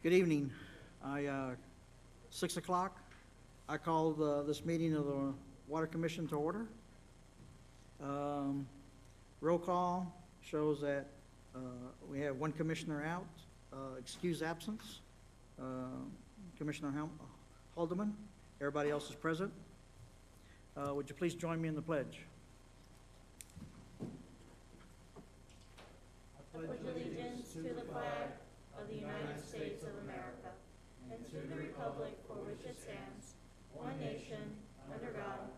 Good evening. 6 o'clock, I call this meeting of the Water Commission to order. Roll call shows that we have one commissioner out, excused absence, Commissioner Haldeman. Everybody else is present. Would you please join me in the pledge? I pledge allegiance to the flag of the United States of America and to the republic for which it stands, one nation, under God,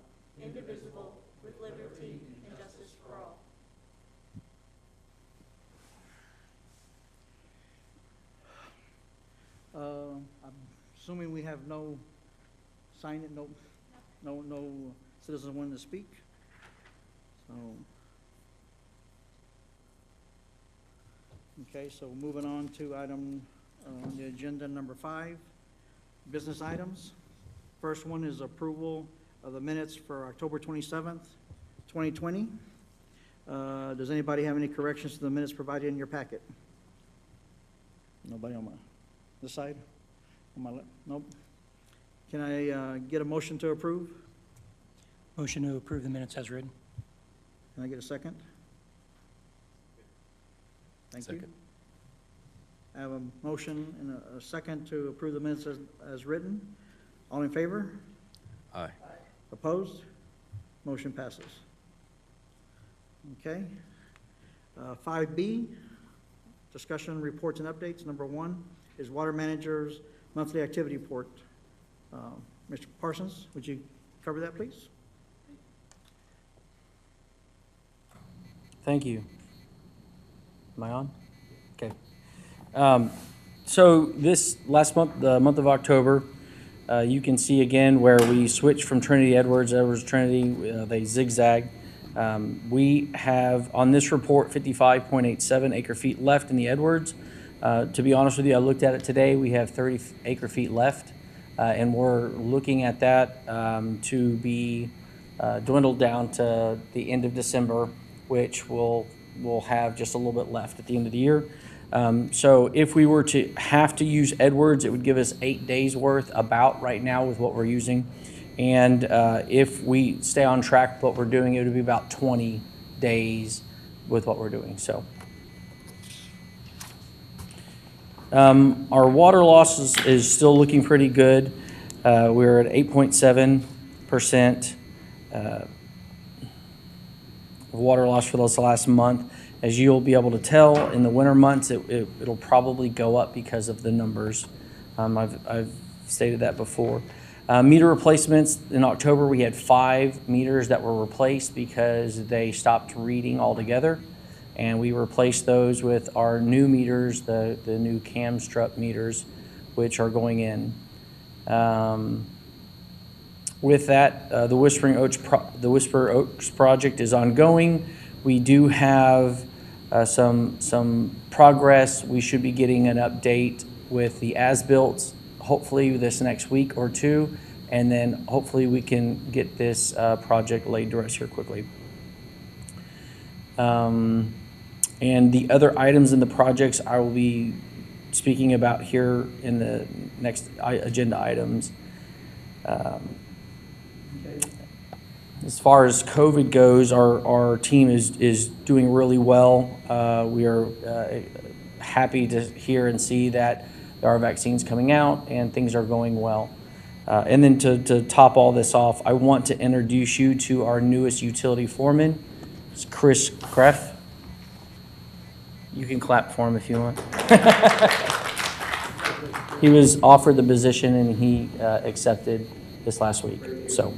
indivisible, with liberty and justice for all. I'm assuming we have no citizens wanting to speak. So, okay, so moving on to item on the agenda number 5, business items. First one is approval of the minutes for October 27th, 2020. Does anybody have any corrections to the minutes provided in your packet? Nobody on this side? On my left? Nope. Can I get a motion to approve? Motion to approve the minutes as written. Can I get a second? Thank you. Second. I have a motion and a second to approve the minutes as written. All in favor? Aye. Opposed? Motion passes. Okay. 5B, discussion, reports, and updates. Number 1 is Water Manager's monthly activity report. Mr. Parsons, would you cover that, please? Thank you. Am I on? Okay. So this last month, the month of October, you can see again where we switched from Trinity Edwards, Trinity, they zigzag. We have on this report 55.87 acre feet left in the Edwards. To be honest with you, I looked at it today. We have 30 acre feet left, and we're looking at that to be dwindled down to the end of December, which we'll have just a little bit left at the end of the year. So if we were to have to use Edwards, it would give us 8 days worth about right now with what we're using. And if we stay on track with what we're doing, it would be about 20 days with what we're doing. So our water loss is still looking pretty good. We're at 8.7% water loss for this last month. As you'll be able to tell, in the winter months, it'll probably go up because of the numbers. I've stated that before. Meter replacements, in October, we had 5 meters that were replaced because they stopped reading altogether. And we replaced those with our new meters, the new Camstrup meters, which are going in. With that, the Whisper Oaks project is ongoing. We do have some progress. We should be getting an update with the as-built, hopefully this next week or 2, and then hopefully we can get this project laid to rest here quickly. And the other items in the projects I will be speaking about here in the next agenda items. As far as COVID goes, our team is doing really well. We are happy to hear and see that there are vaccines coming out and things are going well. And then to top all this off, I want to introduce you to our newest utility foreman. It's Chris Kreff. You can clap for him if you want. He was offered the position and he accepted this last week. So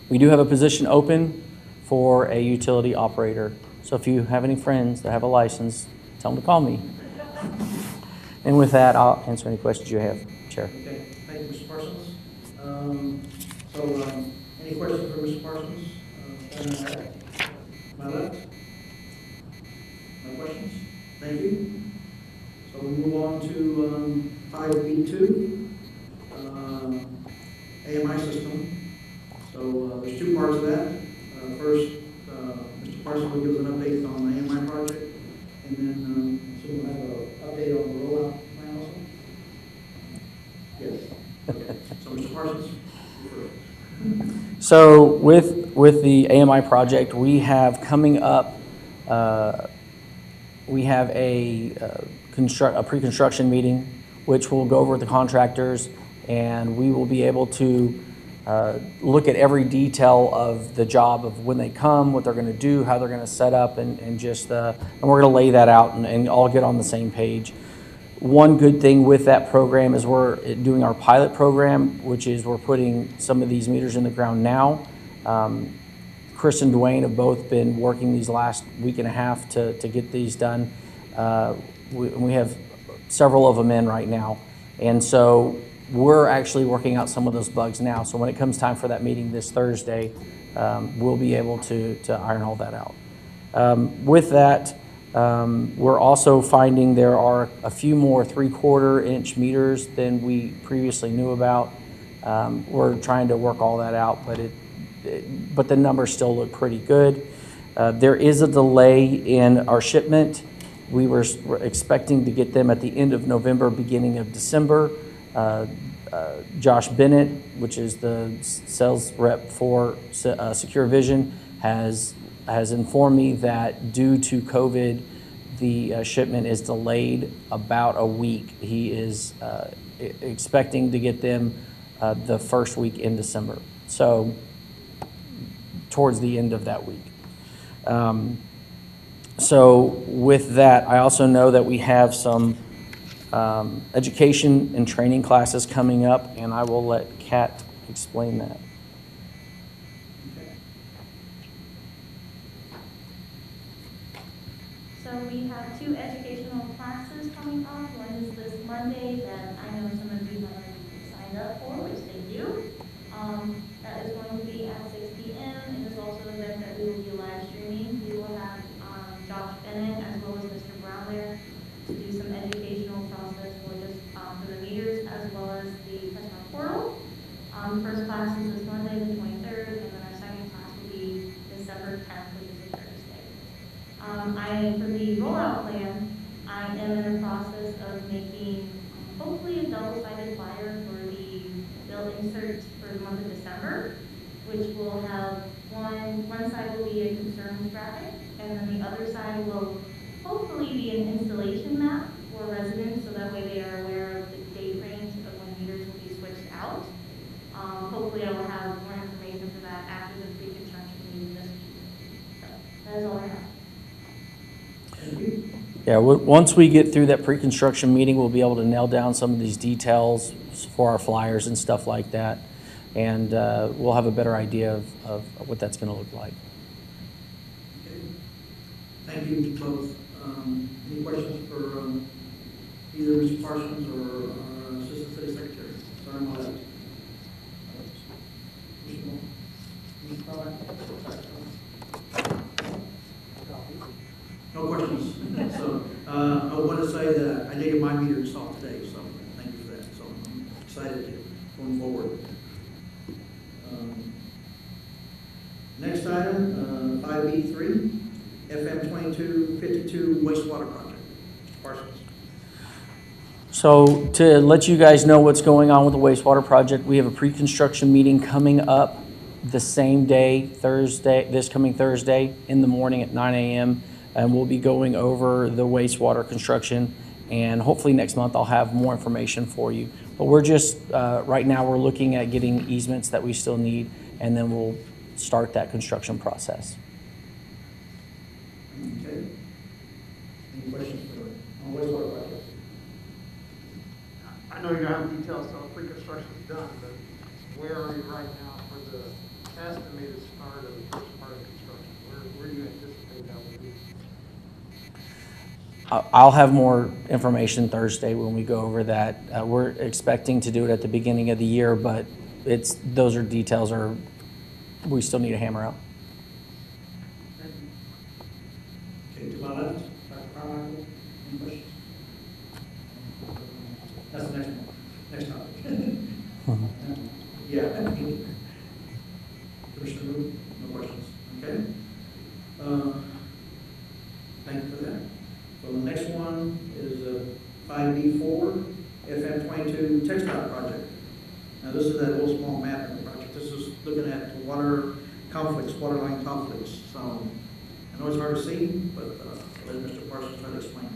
we do have a position open for a utility operator. So if you have any friends that have a license, tell them to call me. And with that, I'll answer any questions you have, Chair. Okay, thank you, Mr. Parsons. Any questions for Mr. Parsons? My left? No questions? Thank you. So we move on to 5B2, AMI system. So there's 2 parts of that. First, Mr. Parsons will give us an update on the AMI project, and then so we'll have an update on the rollout plan also. So with the AMI project, we have coming up, we have a pre-construction meeting, which will go over with the contractors, and we will be able to look at every detail of the job of when they come, what they're going to do, how they're going to set up, and just and we're going to lay that out and all get on the same page. One good thing with that program is we're doing our pilot program, which is we're putting some of these meters in the ground now. Chris and Dwayne have both been working these last week and a half to get these done. We have several of them in right now. And so we're actually working out some of those bugs now. So when it comes time for that meeting this Thursday, we'll be able to iron all that out. With that, we're also finding there are a few more 3/4 inch meters than we previously knew about. We're trying to work all that out, but the numbers still look pretty good. There is a delay in our shipment. We were expecting to get them at the end of November, beginning of December. Josh Bennett, which is the sales rep for Secure Vision, has informed me that due to COVID, the shipment is delayed about a week. He is expecting to get them the first week in December. So towards the end of that week. So with that, I also know that we have some education and training classes coming up, and I will let Kat explain that. So we have 2 educational classes coming up. One is this Monday that I know some of you have already signed up for, which they do. That is going to be at 6 p.m. It is also an event that we will be live streaming. We will have Josh Bennett as well as Mr. Brown there to do some educational process for just for the meters as well as the customer portal. The first class is this Monday, the 23rd, and then our second class will be December 10th, which is a Thursday. For the rollout plan, I am in the process of making hopefully a double-sided flyer for the bill insert for the month of December, which will have one side will be a concerns graphic, and then the other side will hopefully be an installation map for residents, so that way they are aware of the date range of when meters will be switched out. Hopefully I will have more information for that after the pre-construction meeting this week. So that is all I have. Yeah, once we get through that pre-construction meeting, we'll be able to nail down some of these details for our flyers and stuff like that. And we'll have a better idea of what that's going to look like. Okay. Thank you both. Any questions for either Mr. Parsons or Assistant City Secretary? Sorry about that. No questions. So I want to say that I needed my meter installed today, so thank you for that. So I'm excited to going forward. Next item, 5B3, FM 2252 wastewater project. Parsons. So to let you guys know what's going on with the wastewater project, we have a pre-construction meeting coming up the same day, Thursday, this coming Thursday in the morning at 9 a.m. And we'll be going over the wastewater construction, and hopefully next month I'll have more information for you. But we're just, right now we're looking at getting easements that we still need, and then we'll start that construction process. Okay. Any questions on wastewater project? I know you don't have details till pre-construction is done, but where are you right now for the estimated start of the first part of construction? Where do you anticipate that will be? I'll have more information Thursday when we go over that. We're expecting to do it at the beginning of the year, but those are details we still need to hammer out. Okay, to my left, Dr. Carmichael, any questions? That's the next one. Next topic. Yeah. Commissioner Wu, no questions. Okay. Thank you for that. So the next one is 5B4, FM 22 textile project. Now this is that little small map of the project. This is looking at the water water line conflicts. So I know it's hard to see, but let Mr. Parsons try to explain.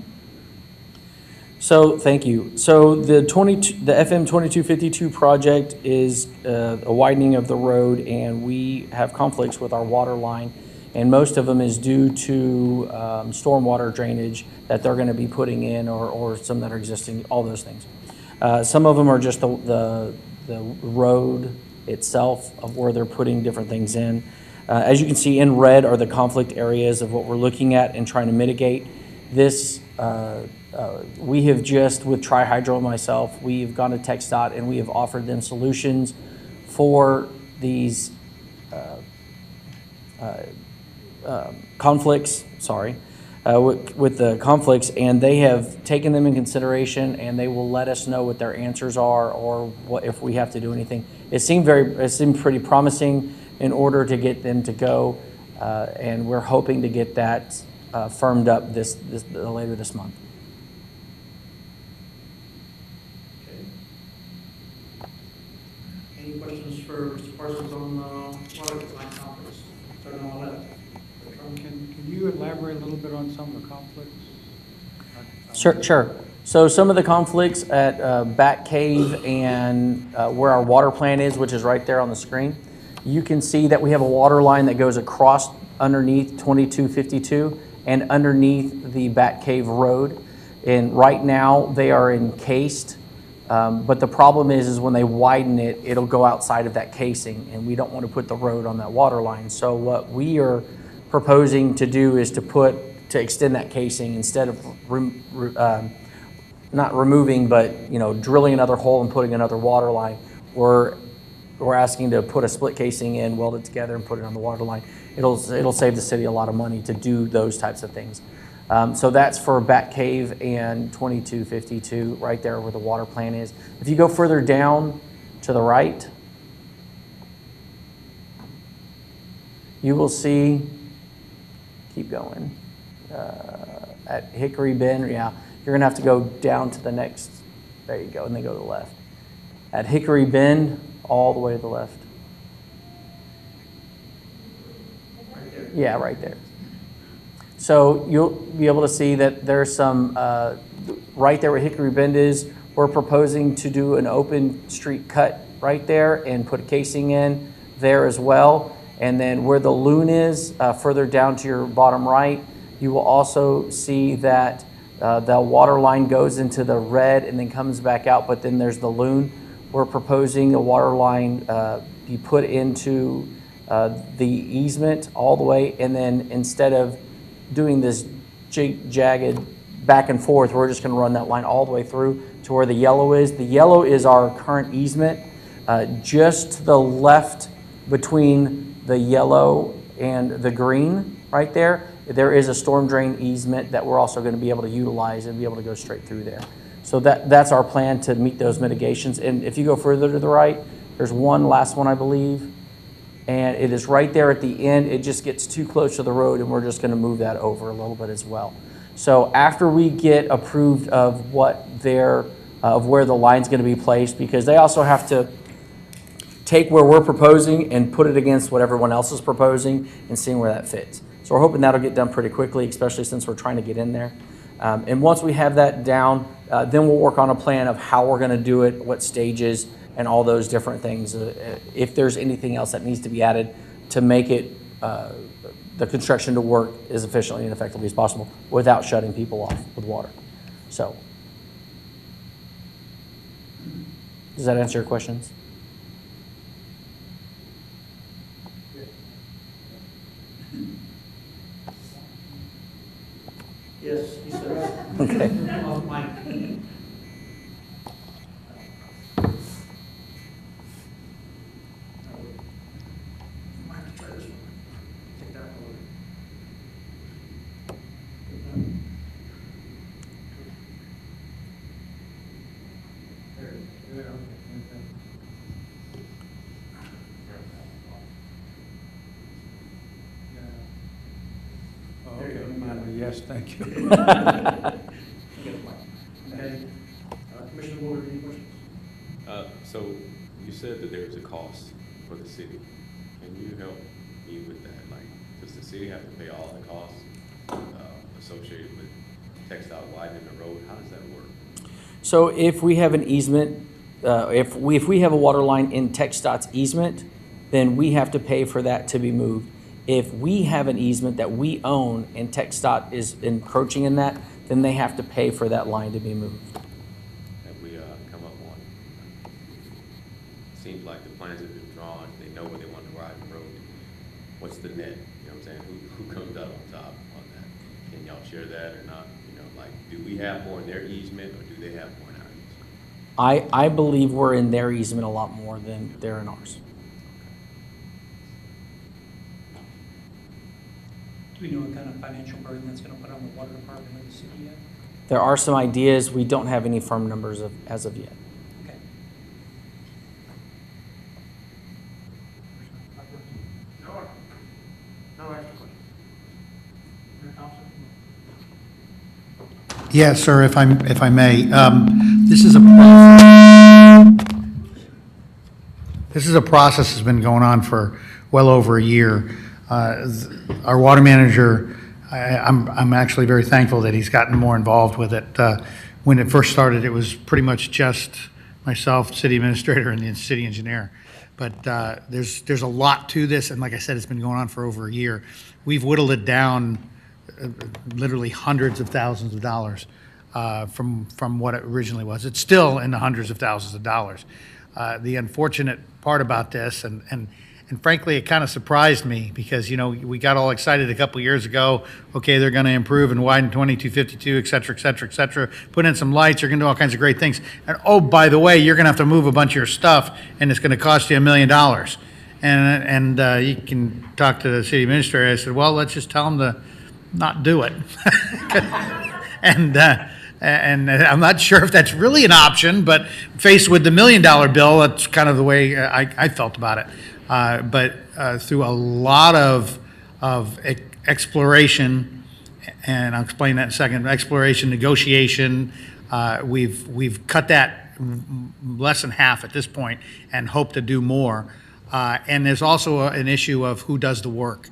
So, thank you. So the FM 2252 project is a widening of the road, and we have conflicts with our water line, and most of them is due to stormwater drainage that they're going to be putting in, or some that are existing, all those things. Some of them are just the road itself of where they're putting different things in. As you can see in red are the conflict areas of what we're looking at and trying to mitigate. This, we have just, with Tri-Hydro and myself, we've gone to TxDOT and we have offered them solutions for these conflicts, with the conflicts, and they have taken them in consideration, and they will let us know what their answers are, or what if we have to do anything. It seemed pretty promising in order to get them to go, and we're hoping to get that firmed up later this month. Okay. Any questions for Mr. Parsons on water line conflicts? Starting on the left. Can you elaborate a little bit on some of the conflicts? Sure. So some of the conflicts at Bat Cave and where our water plant is, which is right there on the screen, you can see that we have a water line that goes across underneath 2252 and underneath the Bat Cave Road. And right now they are encased, but the problem is when they widen it, it'll go outside of that casing, and we don't want to put the road on that water line. So what we are proposing to do is to extend that casing instead of not removing, but drilling another hole and putting another water line. We're asking to put a split casing in, weld it together, and put it on the water line. It'll save the city a lot of money to do those types of things. So that's for Bat Cave and 2252, right there where the water plant is. If you go further down to the right, you will see, keep going, at Hickory Bend, yeah, you're gonna have to go down to the next, there you go, and then go to the left. At Hickory Bend, all the way to the left. Right there. Yeah, right there. So you'll be able to see that there's some, right there where Hickory Bend is, we're proposing to do an open street cut right there and put a casing in there as well. And then where the loon is, further down to your bottom right, you will also see that the water line goes into the red and then comes back out, but then there's the loon. We're proposing a water line be put into the easement all the way, and then instead of doing this jagged back and forth, we're just gonna run that line all the way through to where the yellow is. The yellow is our current easement. Just to the left between the yellow and the green right there, there is a storm drain easement that we're also going to be able to utilize and be able to go straight through there. So that's our plan to meet those mitigations. And if you go further to the right, there's one last one, I believe, and it is right there at the end. It just gets too close to the road, and we're just going to move that over a little bit as well. So after we get approved of of where the line's going to be placed, because they also have to take where we're proposing and put it against what everyone else is proposing and seeing where that fits. So we're hoping that'll get done pretty quickly, especially since we're trying to get in there. And once we have that down, then we'll work on a plan of how we're going to do it, what stages, and all those different things. If there's anything else that needs to be added to make it the construction to work as efficiently and effectively as possible without shutting people off with water. So, does that answer your questions? Yes, he said. Okay. Off mic. Might have to try this one. Take that one. Oh, okay, yes, thank you. Okay. Commissioner Woolard, any questions? So you said that there's a cost for the city. Can you help me with that? Does the city have to pay all the costs associated with TxDOT widening the road? How does that work? So if we have an easement, if we have a water line in TxDOT's easement, then we have to pay for that to be moved. If we have an easement that we own and TxDOT is encroaching in that, then they have to pay for that line to be moved. Have we come up on? Seems like the plans have been drawn. They know where they want to widen the road. What's the net? You know what I'm saying? Who comes out on top on that? Can y'all share that or not? You know, like, do we have more in their easement or do they have more in our easement? I believe we're in their easement a lot more than they're in ours. Do we know what kind of financial burden that's gonna put on the water department of the city yet? There are some ideas. We don't have any firm numbers as of yet. Okay. No extra question. Mayor Thompson? Yes, sir, if I may. This is a process that's been going on for well over a year. Our water manager, I'm actually very thankful that he's gotten more involved with it. When it first started, it was pretty much just myself, city administrator, and the city engineer. But there's a lot to this, and like I said, it's been going on for over a year. We've whittled it down literally hundreds of thousands of dollars from what it originally was. It's still in the hundreds of thousands of dollars. The unfortunate part about this, and frankly, it kind of surprised me because, you know, we got all excited a couple years ago. Okay, they're going to improve and widen 2252, et cetera, et cetera, et cetera. Put in some lights. You're going to do all kinds of great things. And oh, by the way, you're going to have to move a bunch of your stuff, and it's going to cost you $1 million. And you can talk to the city administrator. I said, well, let's just tell them to not do it. And I'm not sure if that's really an option, but faced with the $1 million bill, that's kind of the way I felt about it. But through a lot of exploration, and I'll explain that in a second, exploration, negotiation, we've cut that less than half at this point and hope to do more. And there's also an issue of who does the work.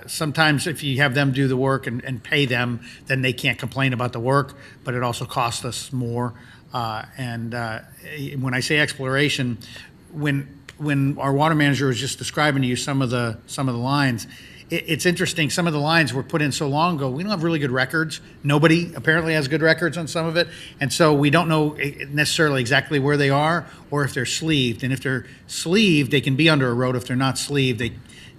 Sometimes if you have them do the work and pay them, then they can't complain about the work, but it also costs us more. And when I say exploration, when our water manager was just describing to you some of the lines, it's interesting. Some of the lines were put in so long ago. We don't have really good records. Nobody apparently has good records on some of it, and so we don't know necessarily exactly where they are or if they're sleeved. And if they're sleeved, they can be under a road. If they're not sleeved,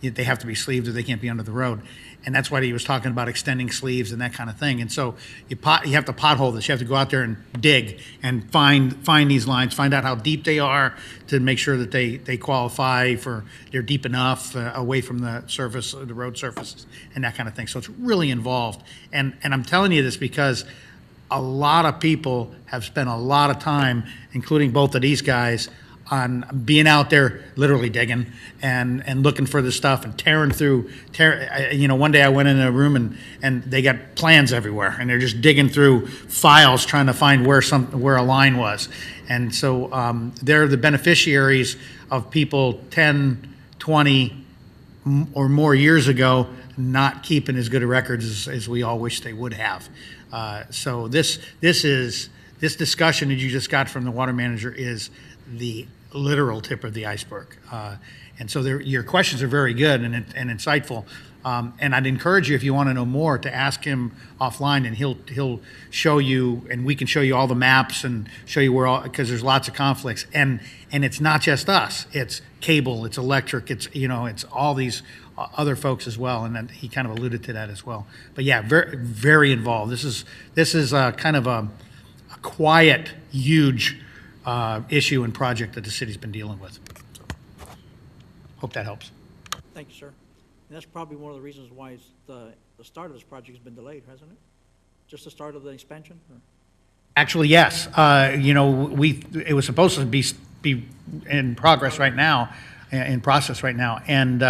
they have to be sleeved or they can't be under the road. And that's why he was talking about extending sleeves and that kind of thing. And so you have to pothole this. You have to go out there and dig and find these lines, find out how deep they are to make sure that they qualify for, they're deep enough away from the surface, the road surfaces and that kind of thing. So it's really involved. And I'm telling you this because a lot of people have spent a lot of time, including both of these guys, on being out there literally digging and looking for the stuff and tearing through. You know, one day I went in a room and they got plans everywhere and they're just digging through files trying to find where a line was. And so they're the beneficiaries of people 10, 20 or more years ago not keeping as good a records as we all wish they would have. So this discussion that you just got from the water manager is the literal tip of the iceberg. And so your questions are very good and insightful. And I'd encourage you, if you want to know more, to ask him offline, and he'll show you, and we can show you all the maps and show you where all, because there's lots of conflicts. And it's not just us. It's cable, it's electric, it's, you know, it's all these other folks as well. And then he kind of alluded to that as well. But yeah, very, very involved. This is kind of a quiet, huge issue and project that the city's been dealing with. So, hope that helps. Thank you, sir. And that's probably one of the reasons why the start of this project has been delayed, hasn't it? Just the start of the expansion? Or? Actually, yes. You know, it was supposed to be in progress right now, in process right now, and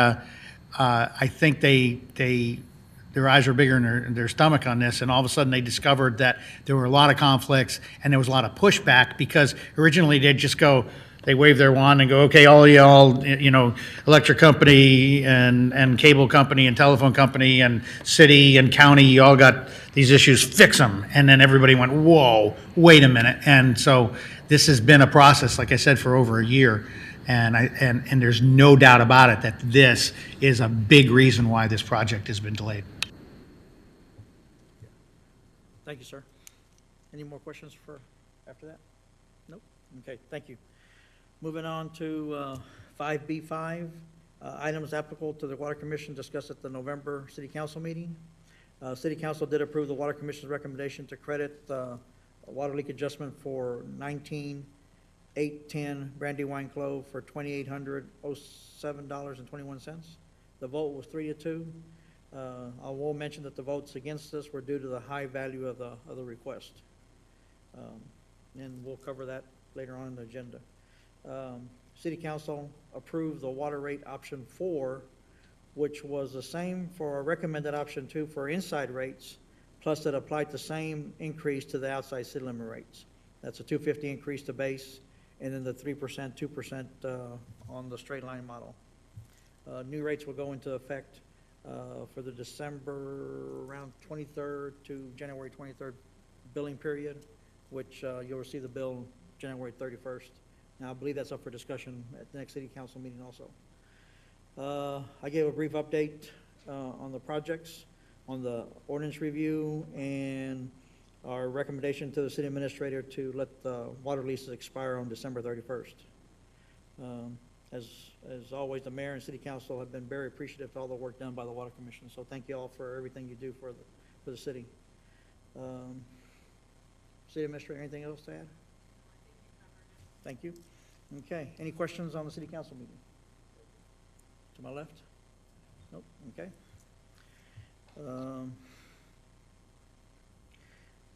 I think their eyes were bigger than their stomach on this, and all of a sudden they discovered that there were a lot of conflicts and there was a lot of pushback because originally they'd just go, they wave their wand and go, okay, all y'all, you know, electric company and cable company and telephone company and city and county, you all got these issues, fix them. And then everybody went, whoa, wait a minute. And so this has been a process, like I said, for over a year. And there's no doubt about it that this is a big reason why this project has been delayed. Thank you, sir. Any more questions for after that? Nope. Okay, thank you. Moving on to 5B5, items applicable to the Water Commission discussed at the November City Council meeting. City Council did approve the Water Commission's recommendation to credit the water leak adjustment for 19-810 Brandywine Clove for $2,807.21. The vote was 3-2. I will mention that the votes against this were due to the high value of the request. And we'll cover that later on in the agenda. City Council approved the water rate option 4, which was the same for recommended option 2 for inside rates, plus it applied the same increase to the outside city limit rates. That's a $2.50 increase to base, and then the 3%, 2% on the straight line model. New rates will go into effect for the December around 23rd to January 23rd billing period, which you'll receive the bill January 31st. Now, I believe that's up for discussion at the next city council meeting also. I gave a brief update on the projects, on the ordinance review, and our recommendation to the city administrator to let the water leases expire on December 31st. As always, the mayor and city council have been very appreciative of all the work done by the water commission. So thank you all for everything you do for the city. City administrator, anything else to add? Thank you. Okay. Any questions on the city council meeting? To my left? Nope. Okay.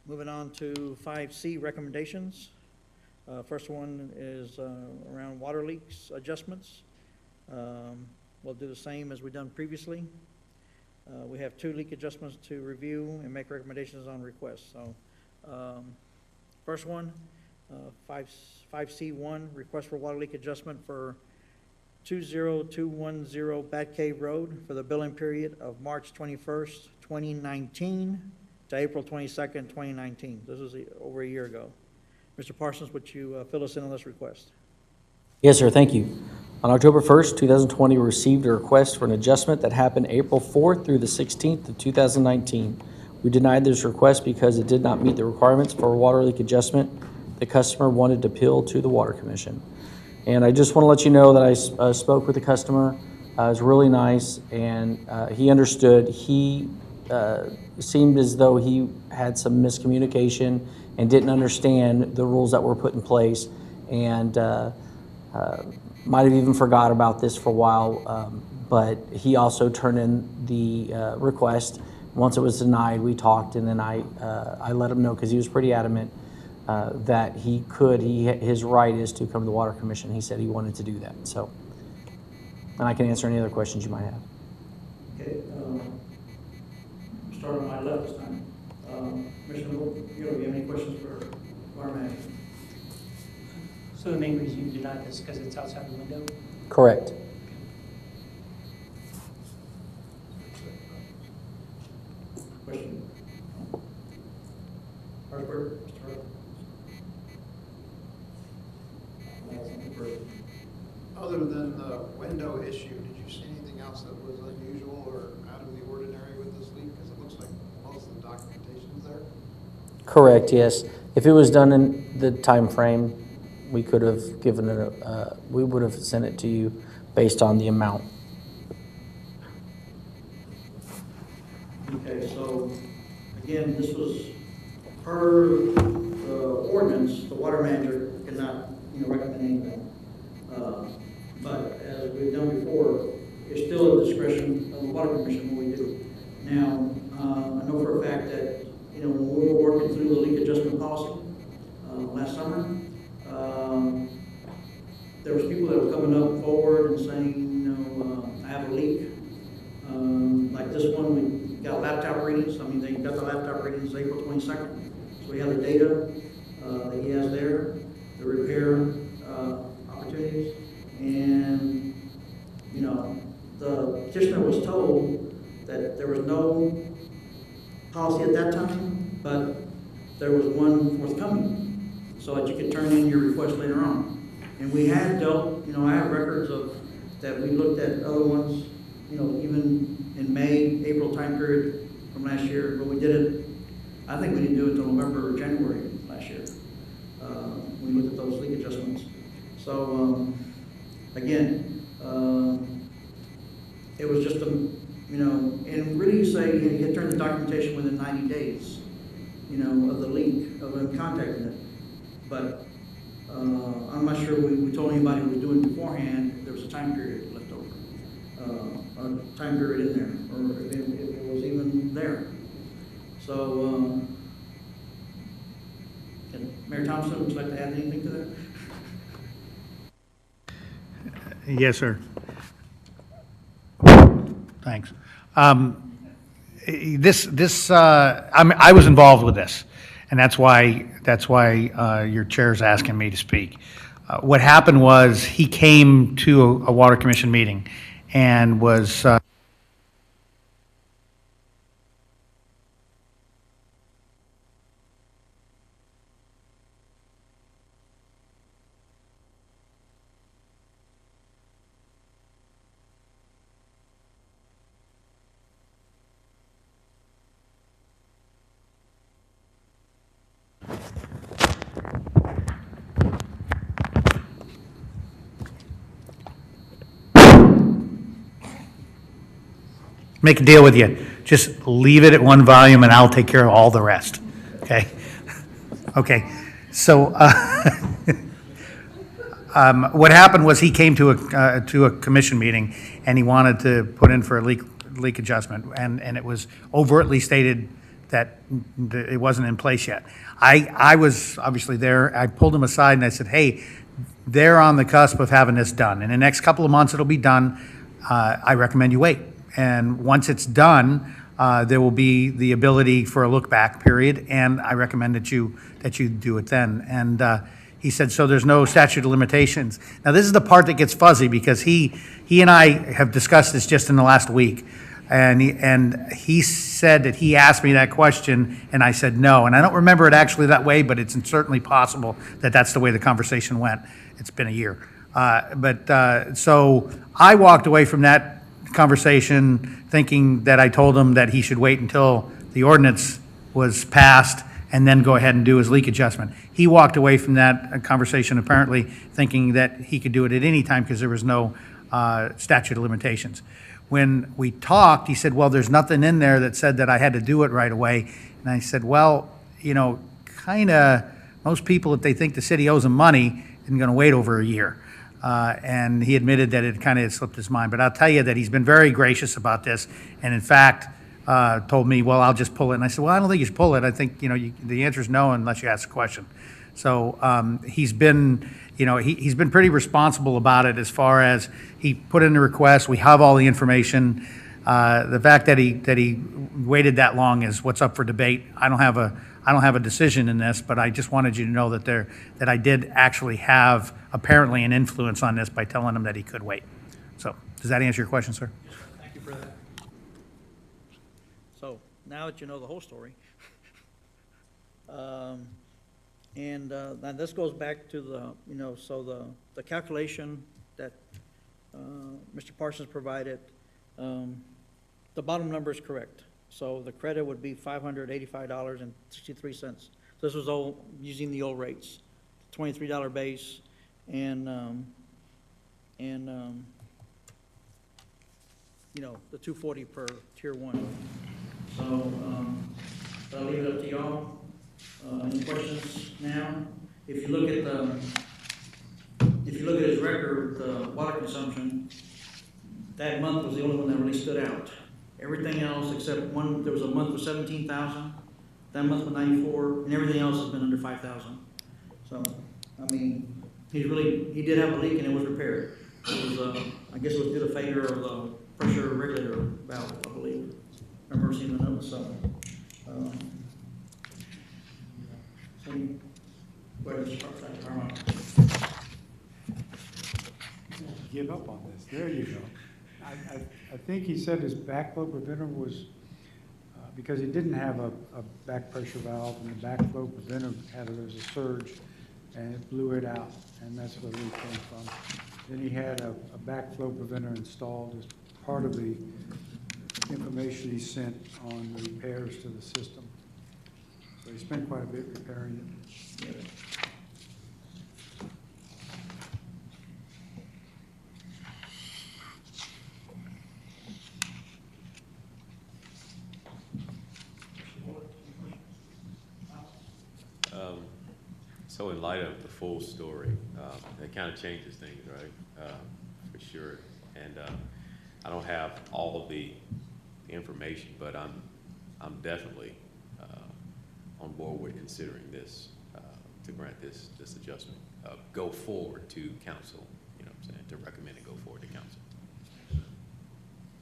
Moving on to 5C recommendations. First one is around water leaks adjustments. We'll do the same as we've done previously. We have 2 leak adjustments to review and make recommendations on requests. So, first one, 5C1, request for water leak adjustment for 20210 Bat Cave Road for the billing period of March 21st, 2019 to April 22nd, 2019. This was over a year ago. Mr. Parsons, would you fill us in on this request? Yes, sir, thank you. On October 1st, 2020, we received a request for an adjustment that happened April 4th through the 16th of 2019. We denied this request because it did not meet the requirements for a water leak adjustment. The customer wanted to appeal to the Water Commission. And I just want to let you know that I spoke with the customer. It was really nice, and he understood. He seemed as though he had some miscommunication and didn't understand the rules that were put in place, and might have even forgot about this for a while, but he also turned in the request. Once it was denied, we talked, and then I let him know, because he was pretty adamant that his right is to come to the Water Commission. He said he wanted to do that, so. And I can answer any other questions you might have. Okay. Start on my left this time. Commissioner Moore, do you have any questions for our manager? So the main reason you denied this is because it's outside the window? Correct. Question? Harrisburg, Mr. Harrisburg. Other than the window issue, did you see anything else that was unusual or out of the ordinary with this leak? Because it looks like most of the documentation's there. Correct, yes. If it was done in the time frame, we could have given it we would have sent it to you based on the amount. Okay, so again, this was per the ordinance, the water manager cannot, recommend anything. But as we've done before, it's still at discretion of the Water Commission what we do. Now, I know for a fact that, when we were working through the leak adjustment policy last summer, there was people that were coming up forward and saying, I have a leak. Like this one, we got laptop readings. I mean, they got the laptop readings April 22nd. So we have the data that he has there, the repair petitioner was told that there was no policy at that time, but there was one forthcoming, so that you could turn in your request later on. And we had dealt, you know, I have records of, that we looked at other ones, you know, even in May, April time period from last year, but we did it, I think we didn't do it until November or January last year. We looked at those leak adjustments. So, again, it was just a, you know, and really you say you had turned the documentation within 90 days, you know, of the leak, of them contacting it. But I'm not sure we told anybody who was doing it beforehand, there was a time period left over. A time period in there, or if it was even there. So, Mayor Thompson, would you like to add anything to that? Yes, sir. Thanks. I was involved with this, and that's why your chair's asking me to speak. What happened was he came to a Water Commission meeting and was make a deal with you. Just leave it at one volume and I'll take care of all the rest. Okay? Okay. So, what happened was he came to a commission meeting and he wanted to put in for a leak adjustment, and it was overtly stated that it wasn't in place yet. I was obviously there. I pulled him aside and I said, hey, they're on the cusp of having this done. In the next couple of months, it'll be done. I recommend you wait. And once it's done, there will be the ability for a look-back period, and I recommend that you do it then. And he said, so there's no statute of limitations. Now, this is the part that gets fuzzy, because he and I have discussed this just in the last week. And he said that he asked me that question, and I said no. And I don't remember it actually that way, but it's certainly possible that that's the way the conversation went. It's been a year. So I walked away from that conversation thinking that I told him that he should wait until the ordinance was passed and then go ahead and do his leak adjustment. He walked away from that conversation apparently thinking that he could do it at any time because there was no statute of limitations. When we talked, he said, well, there's nothing in there that said that I had to do it right away. And I said, well, you know, kind of most people, if they think the city owes them money, isn't going to wait over a year. And he admitted that it kind of slipped his mind. But I'll tell you that he's been very gracious about this, and in fact, told me, well, I'll just pull it. And I said, well, I don't think you should pull it. I think, you know, the answer is no unless you ask a question. So he's been, you know, he's been pretty responsible about it as far as he put in the request. We have all the information. The fact that he waited that long is what's up for debate. I don't have a decision in this, but I just wanted you to know that I did actually have apparently an influence on this by telling him that he could wait. So, does that answer your question, sir? Thank you for that. So, now that you know the whole story, now this goes back to the, you know, so the calculation that Mr. Parsons provided, the bottom number is correct. So the credit would be $585.63. This was all using the old rates, $23 base, and you know, the $240 per tier 1. So I'll leave it up to y'all. Any questions now? If you look at his record, the water consumption, that month was the only one that really stood out. Everything else except one, there was a month with 17,000, that month with 94, and everything else has been under 5,000. So, I mean, he did have a leak and it was repaired. It was, I guess it was due to failure of the pressure regulator valve, I believe. I remember seeing the notes, so. Give up on this. There you go. I think he said his backflow preventer was, because he didn't have a back pressure valve, and the backflow preventer had there was a surge, and it blew it out, and that's where the leak came from. Then he had a backflow preventer installed as part of the information he sent on the repairs to the system. So he spent quite a bit repairing it. So in light of the full story, it kind of changes things, right? For sure. And I don't have all of the information, but I'm definitely on board with considering this to grant this adjustment. Go forward to council, you know what I'm saying, to recommend it go forward to council.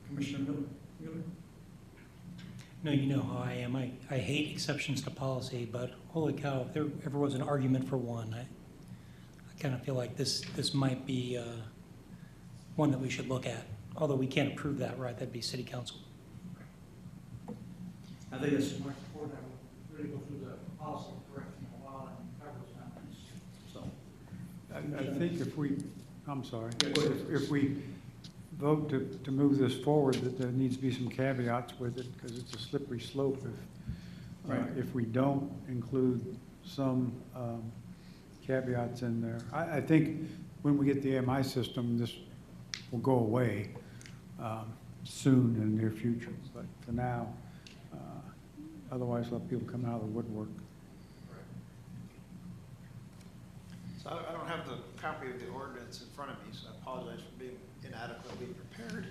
Commissioner Miller? No, you know how I am. I hate exceptions to policy, but holy cow, if there ever was an argument for one, I kind of feel like this might be one that we should look at. Although we can't approve that, right? That'd be city council. I think it's much important that we really go through the policy correction a while and cover those comments. So, I think if we, I'm sorry, Yeah, go ahead. if we vote to move this forward, that there needs to be some caveats with it, because it's a slippery slope if we don't include some caveats in there. I think when we get the AMI system, this will go away soon in the near future, but for now, otherwise let people come out of the woodwork. So I don't have the copy of the ordinance in front of me, so I apologize for being inadequately prepared.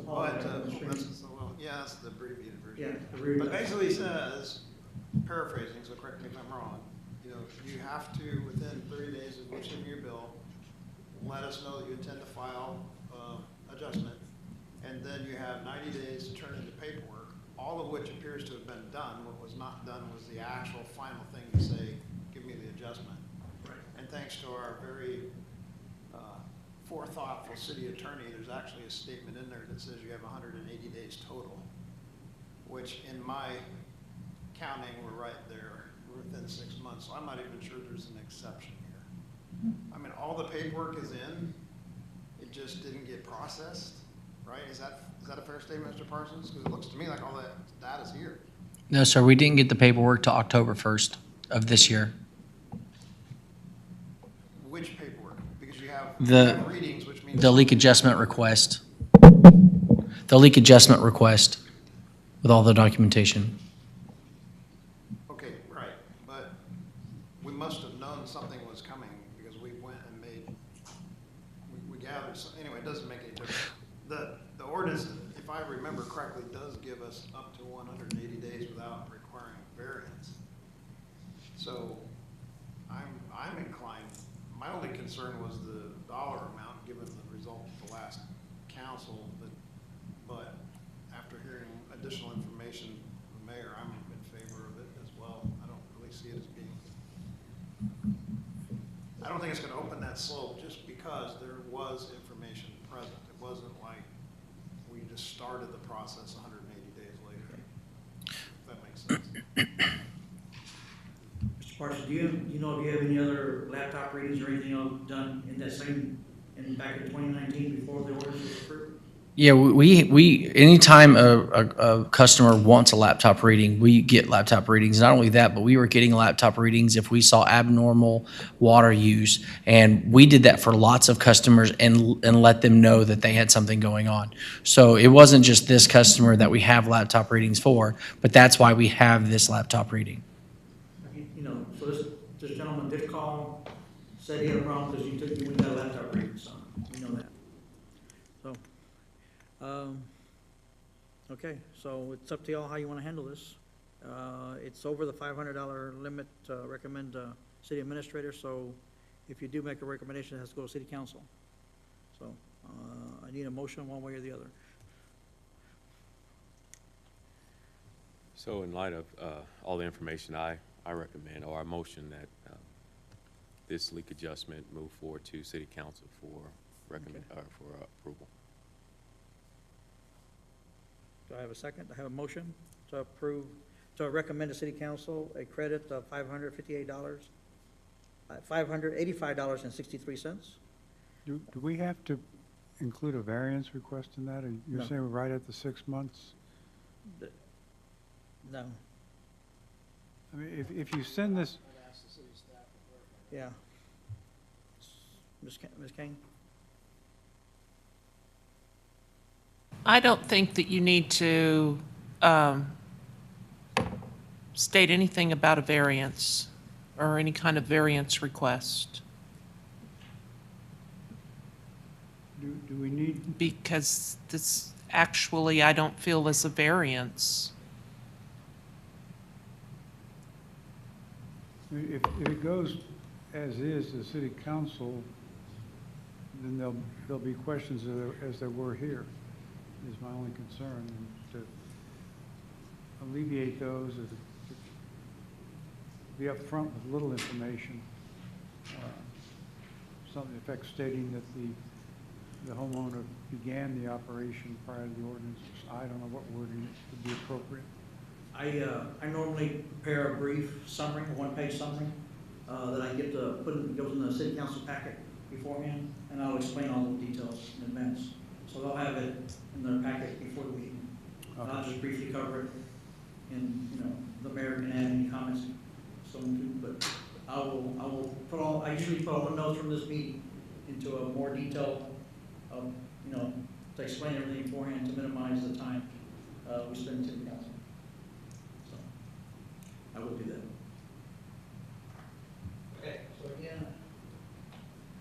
But, that's the abbreviated version. Yeah. But basically it says, paraphrasing, so correct me if I'm wrong, you know, you have to, within 30 days of issuing your bill, let us know that you intend to file adjustment, and then you have 90 days to turn in the paperwork, all of which appears to have been done. What was not done was the actual final thing to say, give me the adjustment. Right. And thanks to our very forethoughtful city attorney, there's actually a statement in there that says you have 180 days total, which in my counting, we're right there, we're within 6 months, so I'm not even sure there's an exception here. I mean, all the paperwork is in, it just didn't get processed, right? Is that a fair statement, Mr. Parsons? Because it looks to me like all that data's here. No, sir, we didn't get the paperwork till October 1st of this year. Which paperwork? Because you have readings, which means. The leak adjustment request. The leak adjustment request with all the documentation. Okay, right, but we must have known something was coming because we went and we gathered, anyway, it doesn't make any difference. The ordinance, if I remember correctly, does give us up to 180 days without requiring variance. So I'm inclined, my only concern was the dollar amount given the result of the last council, but after hearing additional information from the mayor, I'm in favor of it as well. I don't really see it as being, I don't think it's going to open that slope just because there was information present. It wasn't like we just started the process 180 days later. If that makes sense. Mr. Parsons, do you have any other laptop readings or anything else done in that same, back in 2019 before the orders were approved? Yeah, we anytime a customer wants a laptop reading, we get laptop readings. Not only that, but we were getting laptop readings if we saw abnormal water use, and we did that for lots of customers and let them know that they had something going on. So it wasn't just this customer that we have laptop readings for, but that's why we have this laptop reading. So this gentleman did call, said he had a problem because you went to a laptop reading, so we know that. So, okay, so it's up to y'all how you want to handle this. It's over the $500 limit, recommend city administrator, so if you do make a recommendation, it has to go to city council. So, I need a motion one way or the other. So in light of all the information, I recommend, or I motion that this leak adjustment move forward to city council for approval. Do I have a second? I have a motion to approve, to recommend to city council a credit of $585.63. Do we have to include a variance request in that, or you're No. saying we're right at the 6 months? No, I mean, if you send this, yeah. Ms. Kane? I don't think that you need to state anything about a variance or any kind of variance request, do we need, because this actually, I don't feel is a variance. I mean, if it goes as is to city council, then there'll be questions as there were here, is my only concern. And to alleviate those, is to be upfront with little information, something in effect stating that the homeowner began the operation prior to the ordinance. I don't know what wording would be appropriate. I normally prepare a brief summary, a one-page summary, that I get to put in, goes in the city council packet beforehand, and I'll explain all the details in advance. So they'll have it in their packet before the meeting. And I'll just briefly cover it, and, you know, the mayor can add any comments, someone can, but I will put all, I usually put all the notes from this meeting into a more detailed, you know, to explain everything beforehand, to minimize the time, we spend in city council. So, I will do that. Okay, so again,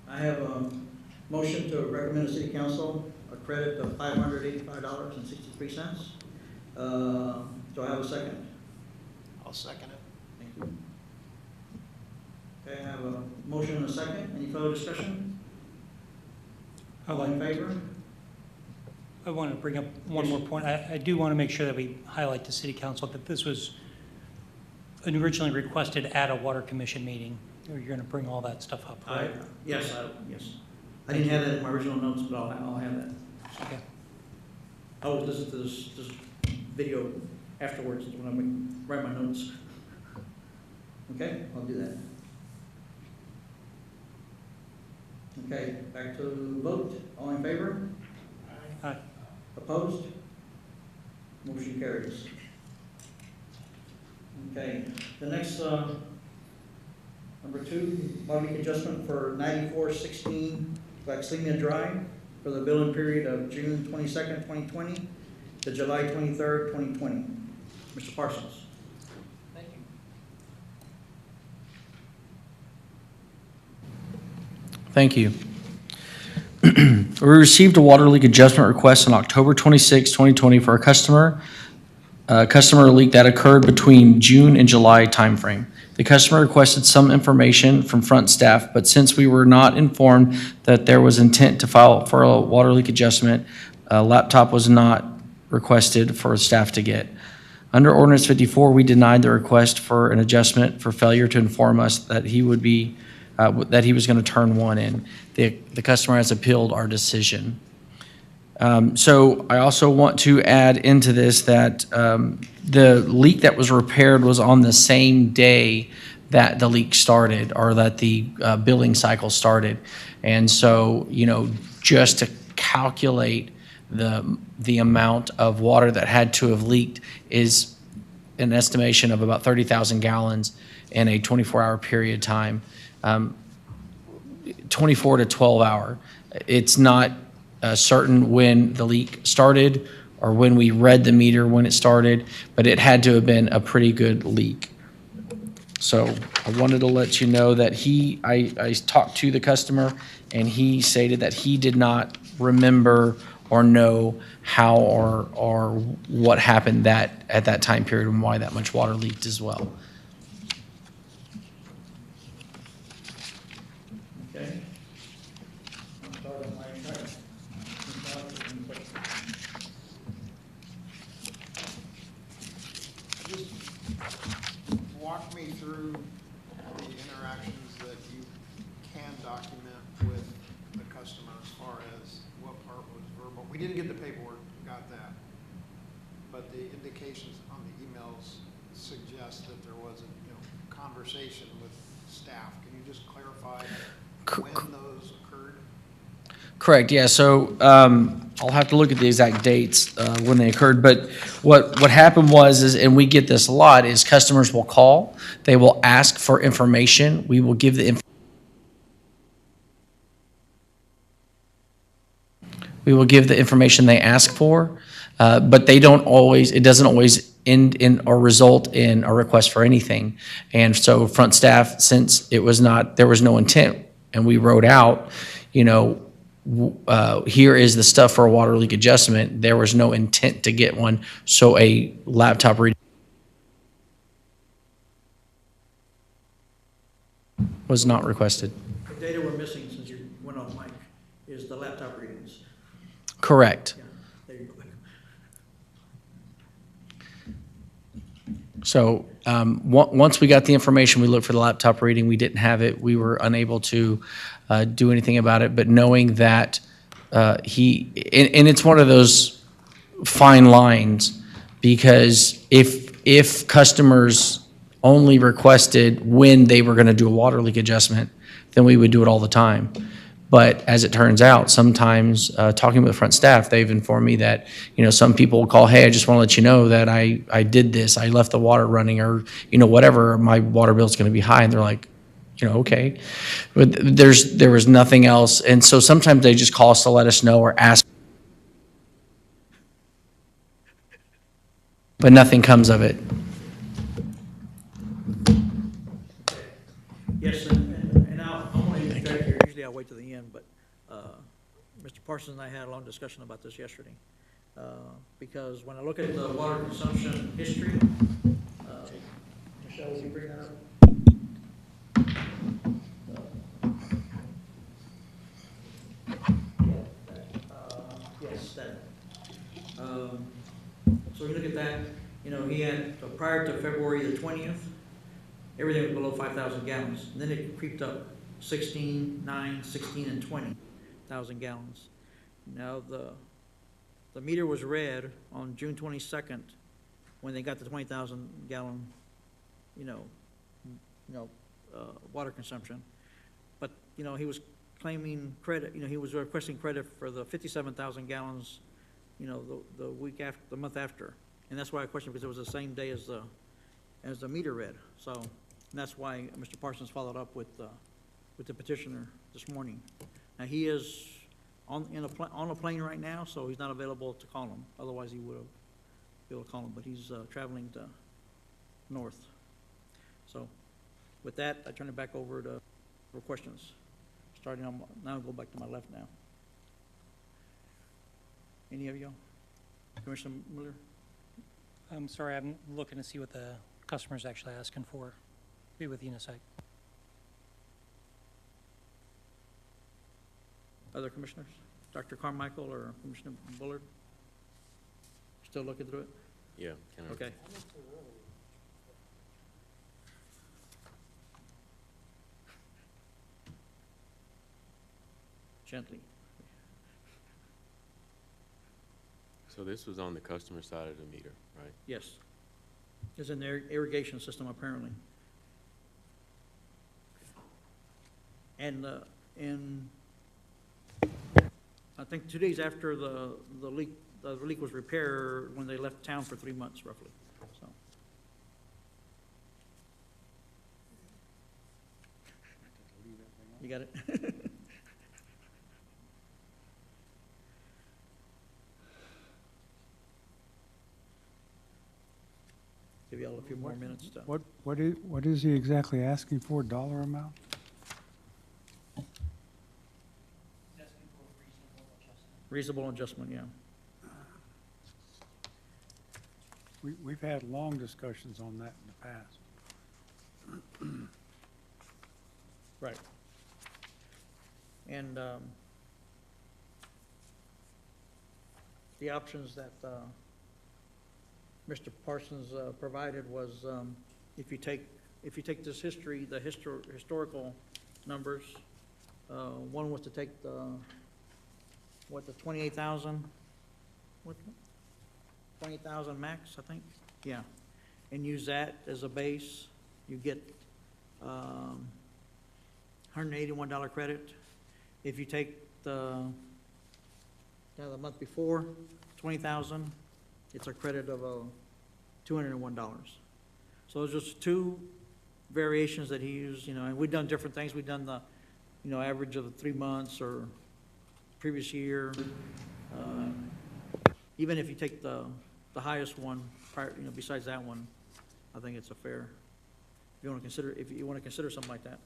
I have a motion to recommend to city council a credit of $585.63. Do I have a second? I'll second it. Thank you. Okay, I have a motion and a second. Any further discussion? All in favor? I want to bring up one more point. I do want to make sure that we highlight to city council that this was originally requested at a water commission meeting. You're going to bring all that stuff up, right? Yes. I didn't have that in my original notes, but I'll have that. Okay. I will listen to this video afterwards when I write my notes. Okay, I'll do that. Okay, back to vote. All in favor? Aye. Opposed? Motion carries. Okay, the next, number 2, water leak adjustment for 9416 Vaxlimia Drive for the billing period of June 22nd, 2020 to July 23rd, 2020. Mr. Parsons. Thank you. Thank you. We received a water leak adjustment request on October 26, 2020 for a customer leak that occurred between June and July timeframe. The customer requested some information from front staff, but since we were not informed that there was intent to file for a water leak adjustment, a laptop was not requested for staff to get. Under Ordinance 54, we denied the request for an adjustment for failure to inform us that he would be, that he was going to turn one in. The customer has appealed our decision. So I also want to add into this that the leak that was repaired was on the same day that the leak started, or that the billing cycle started. And so, you know, just to calculate the amount of water that had to have leaked is an estimation of about 30,000 gallons in a 24-hour period of time, 24 to 12 hour. It's not certain when the leak started or when we read the meter when it started, but it had to have been a pretty good leak. So I wanted to let you know that I talked to the customer, and he stated that he did not remember or know how or what happened at that time period and why that much water leaked as well. Okay. I'll start on my side. Just walk me through the interactions that you can document with the customer as far as what part was verbal. We didn't get the paperwork, got that. but the indications on the emails suggest that there was a, conversation with staff. Can you just clarify when those occurred? Correct, yeah, so I'll have to look at the exact dates when they occurred, but what happened was, and we get this a lot, is customers will call, they will ask for information, we will give the information they ask for, but they don't always, it doesn't always end in or result in a request for anything. And so front staff, since there was no intent, and we wrote out, here is the stuff for a water leak adjustment, there was no intent to get one, so a laptop reading was not requested. The data we're missing, since you went on mic, is the laptop readings. Correct. Yeah, there you go. So once we got the information, we looked for the laptop reading. We didn't have it. We were unable to do anything about it. But knowing that and it's one of those fine lines, because if customers only requested when they were going to do a water leak adjustment, then we would do it all the time. But as it turns out, sometimes talking with front staff, they've informed me that, some people will call, hey, I just want to let you know that I did this, I left the water running, or, whatever, my water bill's going to be high. And they're like, okay. But there was nothing else. And so sometimes they just call us to let us know or ask. But nothing comes of it. Yes, and I'm going to interject here. Usually I'll wait to the end, but Mr. Parsons and I had a long discussion about this yesterday. Because when I look at the water consumption history, Michelle, will you bring that up? Yes, that. So you look at that, he had, prior to February the 20th, everything was below 5,000 gallons. And then it creeped up 16, 9, 16, and 20,000 gallons. Now the meter was read on June 22nd when they got the 20,000 gallon, water consumption. But, he was claiming credit, he was requesting credit for the 57,000 gallons, the week after, the month after. And that's why I questioned, because it was the same day as the meter read. So, and that's why Mr. Parsons followed up with the petitioner this morning. Now, he is on a plane right now, so he's not available to call him. Otherwise, he would have been able to call him, but he's traveling to north. So, with that, I turn it back over for questions. Starting on, now I'll go back to my left now. Any of you? Commissioner Miller? I'm sorry, I'm looking to see what the customer's actually asking for. Be with you in a sec. Other commissioners? Dr. Carmichael or Commissioner Bullard? Still looking through it? Yeah. Can I- Okay. Gently. So this was on the customer side of the meter, right? Yes. It's in their irrigation system apparently. And I think 2 days after the leak was repaired, when they left town for 3 months roughly, so. You got it? Give y'all a few more minutes to. What is he exactly asking for, dollar amount? Reasonable adjustment, yeah. We've had long discussions on that in the past. Right. And the options that Mr. Parsons provided was, if you take this history, the historical numbers, one was to take the 28,000, what? 20,000 max, I think, yeah. And use that as a base, you get, $181 credit. If you take the month before, 20,000, it's a credit of, $201. So those are just two variations that he used, and we've done different things. We've done the, average of the 3 months or previous year. Even if you take the highest one, prior, besides that one, I think it's a fair, if you want to consider something like that.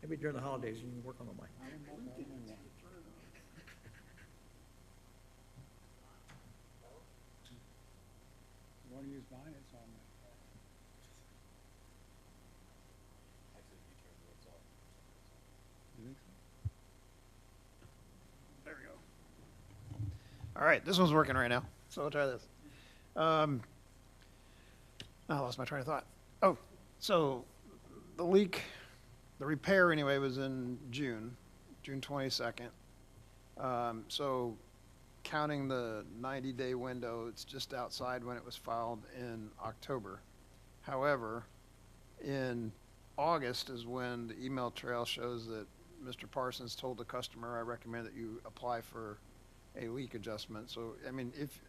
Maybe during the holidays, you can work on the mic. You want to use mine, it's on there. You think so? There we go. All right, this one's working right now, so we'll try this. I lost my train of thought. Oh, so the leak, the repair anyway, was in June 22nd. So counting the 90-day window, it's just outside when it was filed in October. However, in August is when the email trail shows that Mr. Parsons told the customer, I recommend that you apply for a leak adjustment. So, I mean, if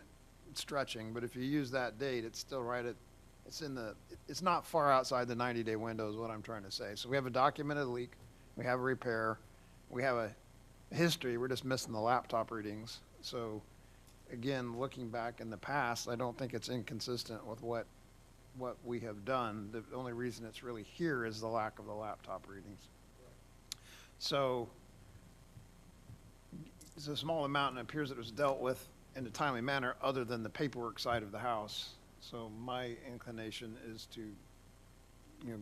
it's stretching, but if you use that date, it's still right at, it's not far outside the 90-day window is what I'm trying to say. So we have a documented leak, we have a repair, we have a history, we're just missing the laptop readings. So again, looking back in the past, I don't think it's inconsistent with what we have done. The only reason it's really here is the lack of the laptop readings. So it's a small amount, and it appears that it was dealt with in a timely manner other than the paperwork side of the house. So my inclination is to,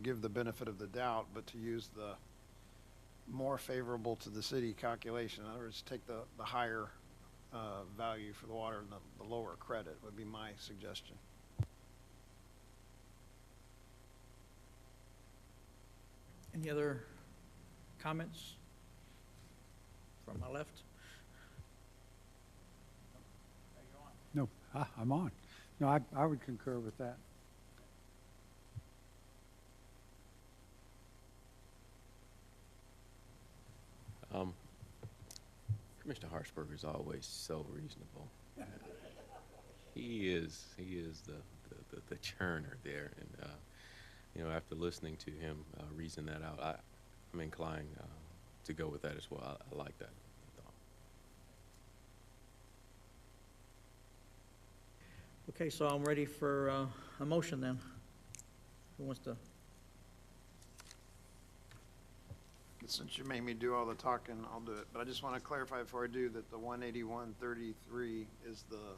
give the benefit of the doubt, but to use the more favorable to the city calculation. In other words, take the higher value for the water and the lower credit would be my suggestion. Any other comments from my left? No, I'm on. No, I would concur with that. Commissioner Harshberger is always so reasonable. He is the churner there, and after listening to him reason that out, I'm inclined to go with that as well. I like that thought. Okay, so I'm ready for a motion then. Who wants to? Since you made me do all the talking, I'll do it. But I just want to clarify before I do that the 181.33 is the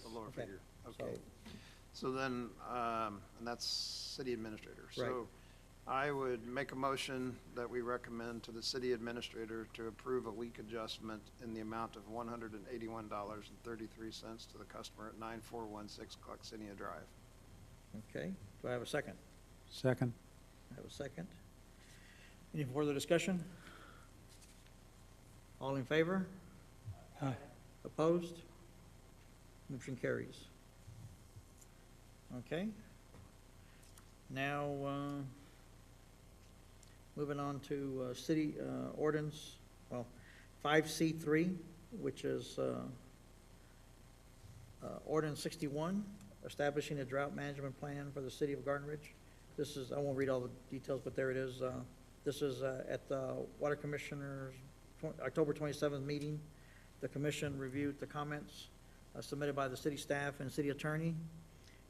lower okay. figure. Okay. So then, and that's city administrator. Right. So I would make a motion that we recommend to the city administrator to approve a leak adjustment in the amount of $181.33 to the customer at 9416 Clarksinia Drive. Okay, do I have a second? Second. I have a second. Any further discussion? All in favor? Aye. Opposed? Motion carries. Okay. Now, moving on to city ordinance, 5C3, which is ordinance 61, establishing a drought management plan for the city of Garden Ridge. This is, I won't read all the details, but there it is. This is at the Water Commissioners' October 27th meeting. The commission reviewed the comments submitted by the city staff and city attorney.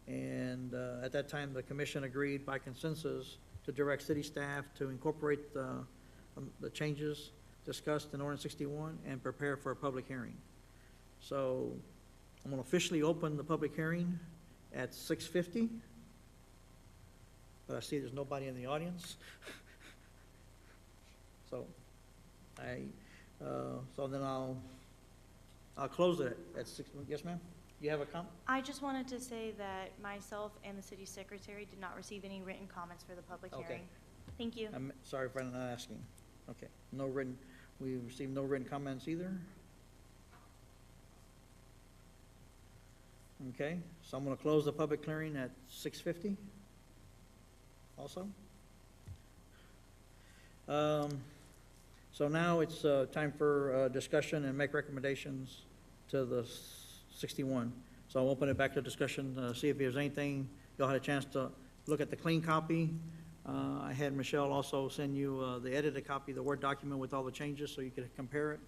And at that time, the commission agreed by consensus to direct city staff to incorporate the changes discussed in Ordinance 61 and prepare for a public hearing. So I'm going to officially open the public hearing, at 6:50. But I see there's nobody in the audience. So so then I'll close it at 6. Yes, ma'am? You have a comment? I just wanted to say that myself and the city secretary did not receive any written comments for the public Okay. hearing. Thank you. I'm sorry for not asking. Okay, we received no written comments either. Okay, so I'm gonna close the public hearing at 6:50 also. So now it's time for discussion and make recommendations to the 61. So I'll open it back to discussion, see if there's anything, y'all had a chance to look at the clean copy. I had Michelle also send you the edited copy, the Word document with all the changes, so you could compare it.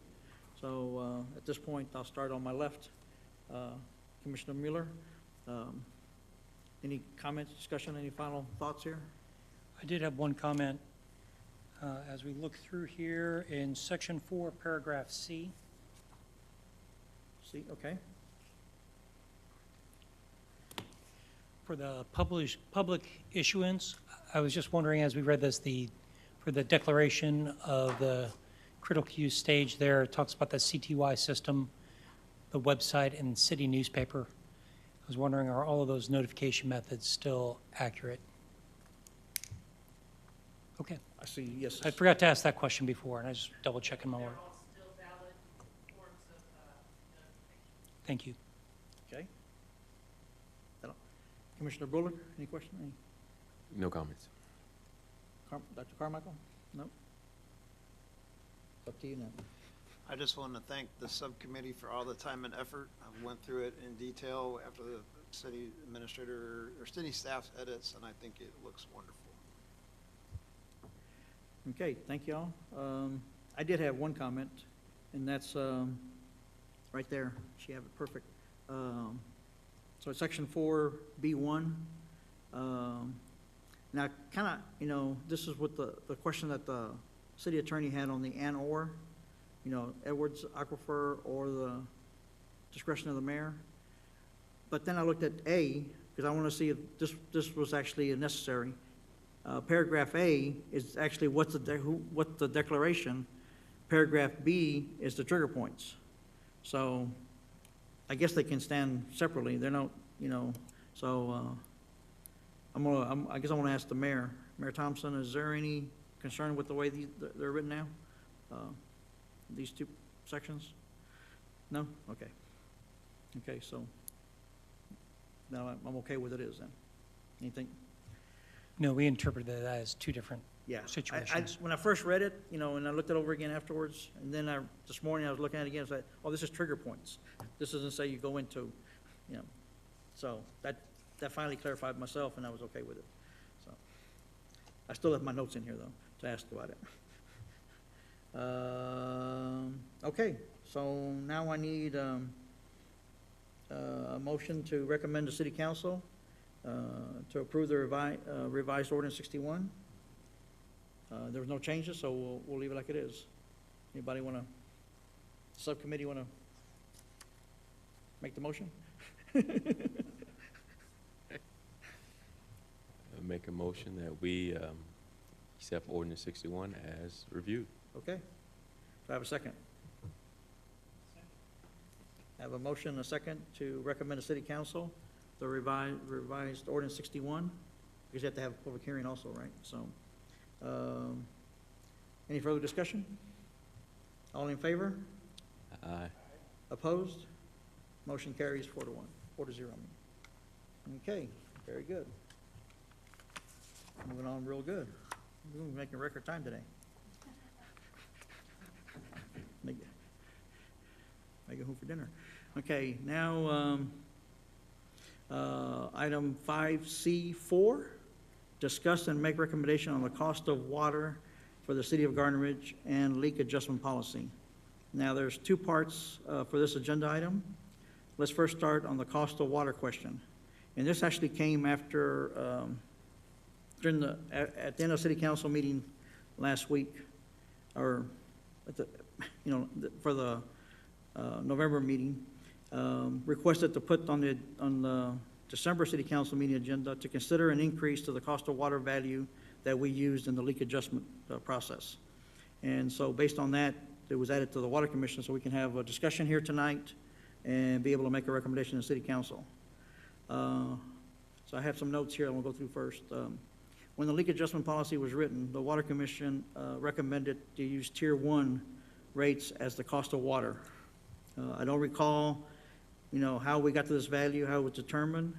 So at this point, I'll start on my left. Commissioner Mueller, any comments, discussion, any final thoughts here? I did have one comment. As we look through here in section 4, paragraph C, See, okay, for the public issuance, I was just wondering, as we read this, for the declaration of the critical use stage there, it talks about the CTY system, the website, and city newspaper. I was wondering, are all of those notification methods still accurate? Okay. I see, yes. I forgot to ask that question before, and I just double checking my work. Thank you. Okay. Commissioner Bullard, any question? No comments. Dr. Carmichael? No? It's up to you now. I just want to thank the subcommittee for all the time and effort. I went through it in detail after the city administrator or city staff's edits, and I think it looks wonderful. Okay, thank you all. I did have one comment, and that's right there. She have it perfect. So it's section 4B1. Now, kind of, this is what the question that the city attorney had on the and/or, Edwards Aquifer or the discretion of the mayor. But then I looked at A, because I want to see if this was actually necessary. Paragraph A is actually what's the declaration. Paragraph B is the trigger points. So I guess they can stand separately. They're not, so I guess I want to ask the mayor. Mayor Thompson, is there any concern with the way they're written now? These two sections? No? Okay. Okay, so now I'm okay with it is then. Anything? No, we interpreted that as two different Yeah. situations. When I first read it, and I looked it over again afterwards, and then this morning I was looking at it again, I was like, oh, this is trigger points. This doesn't say you go into, so that finally clarified myself, and I was okay with it. So I still have my notes in here, though, to ask about it. Okay, so now I need a motion to recommend to City Council to approve the revised ordinance 61. There was no changes, so we'll leave it like it is. Anybody want to, subcommittee want to make the motion? Make a motion that we accept ordinance 61 as reviewed. Okay. Do I have a second? I have a motion and a second to recommend to City Council the revised ordinance 61, because you have to have a public hearing also, right? So, any further discussion? All in favor? Aye. Opposed? Motion carries 4-1, 4-0. Okay, very good. Moving on real good. We're making record time today. Make it home for dinner. Okay, now, item 5C4, discuss and make recommendation on the cost of water for the city of Garden Ridge and leak adjustment policy. Now, there's two parts for this agenda item. Let's first start on the cost of water question. And this actually came after, at the end of city council meeting last week, or at the, for the November meeting, requested to put on the December city council meeting agenda to consider an increase to the cost of water value that we used in the leak adjustment process. And so based on that, it was added to the water commission so we can have a discussion here tonight and be able to make a recommendation to city council. So I have some notes here I'm gonna go through first. When the leak adjustment policy was written, the water commission recommended to use tier 1 rates as the cost of water. I don't recall, how we got to this value, how it was determined.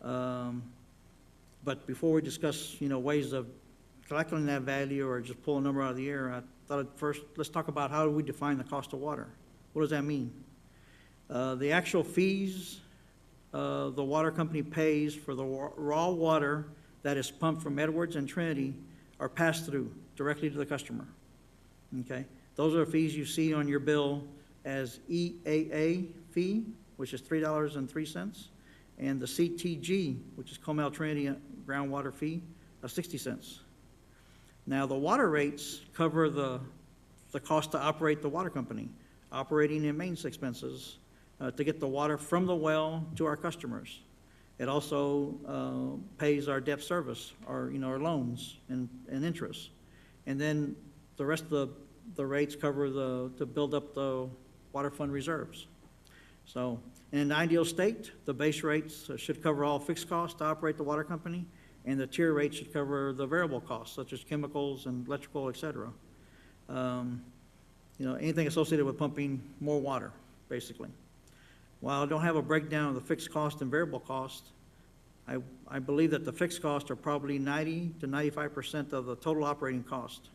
But before we discuss, ways of calculating that value or just pull a number out of the air, I thought first, let's talk about how do we define the cost of water? What does that mean? The actual fees the water company pays for the raw water that is pumped from Edwards and Trinity are passed through directly to the customer. Okay? Those are fees you see on your bill as EAA fee, which is $3.03, and the CTG, which is Comel Trinity groundwater fee, of 60 cents. Now, the water rates cover the cost to operate the water company, operating and maintenance expenses to get the water from the well to our customers. It also pays our debt service, our loans and interest. And then the rest of the rates cover to build up the water fund reserves. So in an ideal state, the base rates should cover all fixed costs to operate the water company, and the tier rate should cover the variable costs, such as chemicals and electrical, et cetera. Anything associated with pumping more water, basically. While I don't have a breakdown of the fixed cost and variable cost, I believe that the fixed costs are probably 90 to 95% of the total operating cost.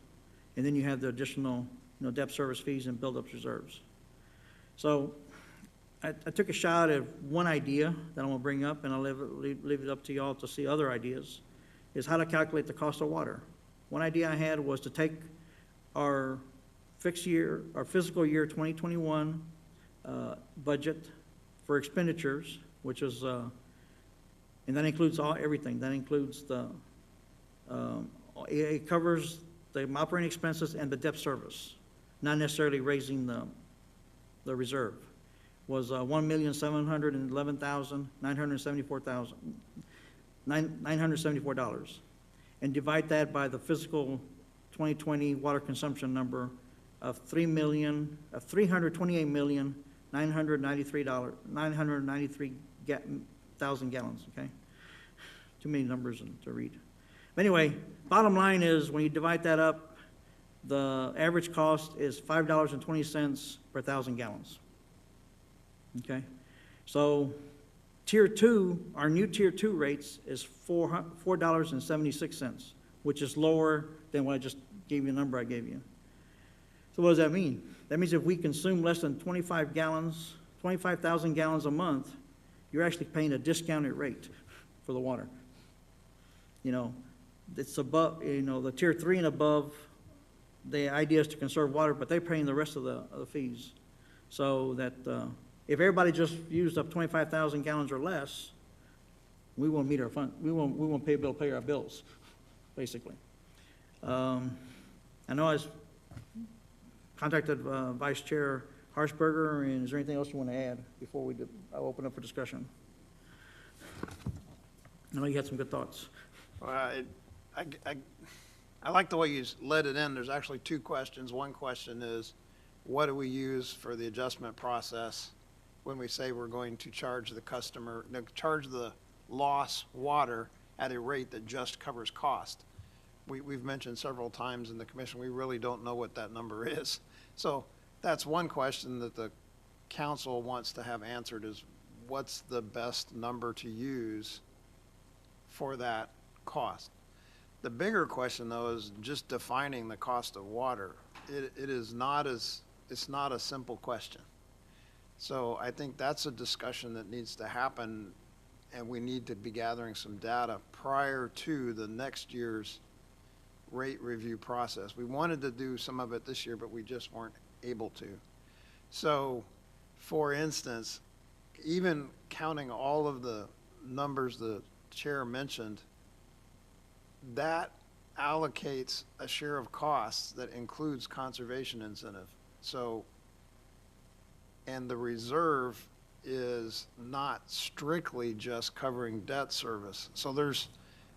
And then you have the additional, debt service fees and build-up reserves. So I took a shot at one idea that I'm gonna bring up, and I'll leave it up to y'all to see other ideas, is how to calculate the cost of water. One idea I had was to take our fiscal year 2021 budget for expenditures, which is, and that includes everything. That includes it covers the operating expenses and the debt service, not necessarily raising the reserve. Was $1,711,974, and divide that by the fiscal 2020 water consumption number of 3,393,993,000 gallons. Okay, too many numbers to read. But anyway, bottom line is when you divide that up, the average cost is $5.20 per 1,000 gallons. Okay, so tier 2, our new tier 2 rates is $4.76, which is lower than what I just gave you, the number I gave you. So what does that mean? That means if we consume less than 25,000 gallons a month, you're actually paying a discounted rate for the water. It's above, the tier 3 and above, the idea is to conserve water, but they're paying the rest of the fees. So that if everybody just used up 25,000 gallons or less, we won't meet our fund. We won't pay our bills, basically. I know I contacted Vice Chair Harshberger, and is there anything else you want to add before I'll open up for discussion? I know you had some good thoughts. Well, I like the way you let it in. There's actually two questions. One question is, what do we use for the adjustment process when we say we're going to charge the customer, charge the loss water at a rate that just covers cost? We've mentioned several times in the commission, we really don't know what that number is. So that's one question that the council wants to have answered, is what's the best number to use for that cost? The bigger question, though, is just defining the cost of water. It's not a simple question. So I think that's a discussion that needs to happen, and we need to be gathering some data prior to the next year's rate review process. We wanted to do some of it this year, but we just weren't able to. So, for instance, even counting all of the numbers the chair mentioned, that allocates a share of costs that includes conservation incentive. So, and the reserve is not strictly just covering debt service. So there's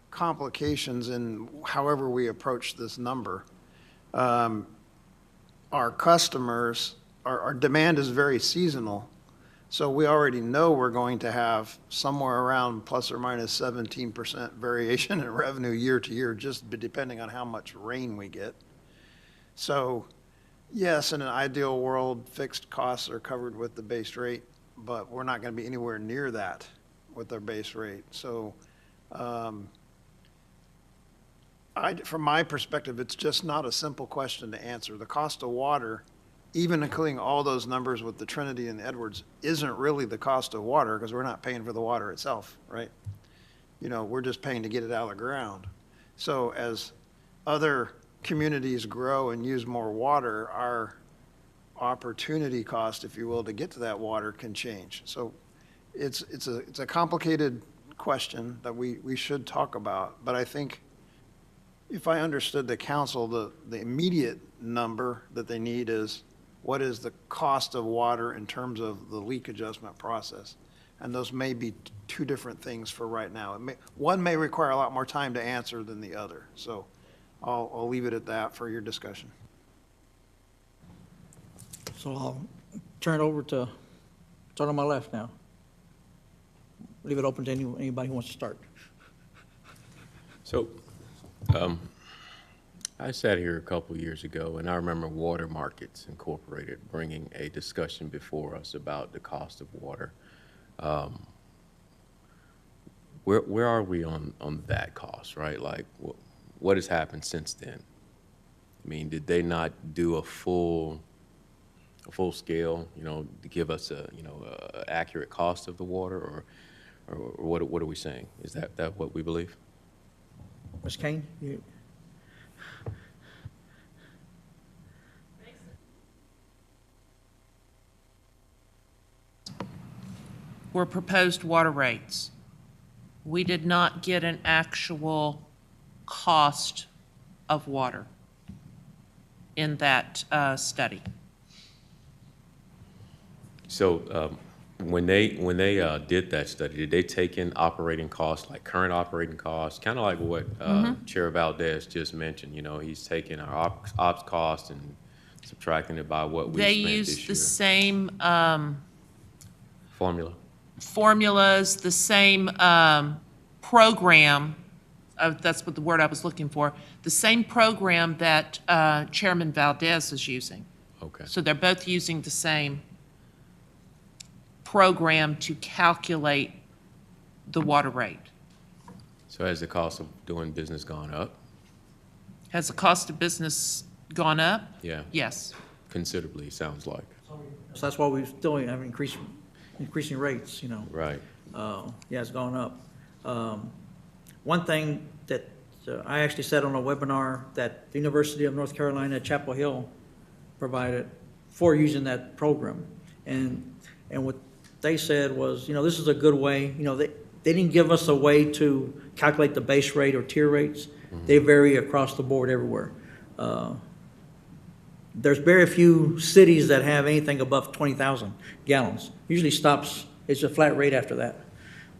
complications in however we approach this number. Our customers, our demand is very seasonal. So we already know we're going to have somewhere around plus or minus 17% variation in revenue year to year, just depending on how much rain we get. So yes, in an ideal world, fixed costs are covered with the base rate, but we're not going to be anywhere near that with our base rate. So from my perspective, it's just not a simple question to answer. The cost of water, even including all those numbers with the Trinity and the Edwards, isn't really the cost of water because we're not paying for the water itself, right? You know, we're just paying to get it out of the ground. So as other communities grow and use more water, our opportunity cost, if you will, to get to that water can change. So it's a complicated question that we should talk about, but I think if I understood the council, the immediate number that they need is what is the cost of water in terms of the leak adjustment process? And those may be two different things for right now. One may require a lot more time to answer than the other. So I'll leave it at that for your discussion. So I'll turn it over to, start on my left now. Leave it open to anybody who wants to start. So, I sat here a couple years ago, and I remember Water Markets Incorporated bringing a discussion before us about the cost of water. Where are we on that cost, right? Like, what has happened since then? I mean, did they not do a full scale, you know, to give us a, you know, accurate cost of the water, or what are we saying? Is that what we believe? Ms. Kane, you, Were proposed water rates. We did not get an actual cost of water in that study. So when they did that study, did they take in operating costs, like current operating costs, kind of like what Chair Valdez just mentioned? You know, he's taking our ops costs and subtracting it by what we They spent this used year. the same Formula. formulas, the same program, that's what the word I was looking for, the same program that Chairman Valdez is using. Okay. So they're both using the same program to calculate the water rate. So has the cost of doing business gone up? Has the cost of business gone up? Yeah, Yes. considerably, it sounds like. so that's why we still have increasing rates, you know. Right. Yeah, it's gone up. One thing that I actually said on a webinar that the University of North Carolina at Chapel Hill provided for using that program. And what they said was, you know, this is a good way, you know, they didn't give us a way to calculate the base rate or tier rates. They vary across the board everywhere. There's very few cities that have anything above 20,000 gallons. Usually stops, it's a flat rate after that.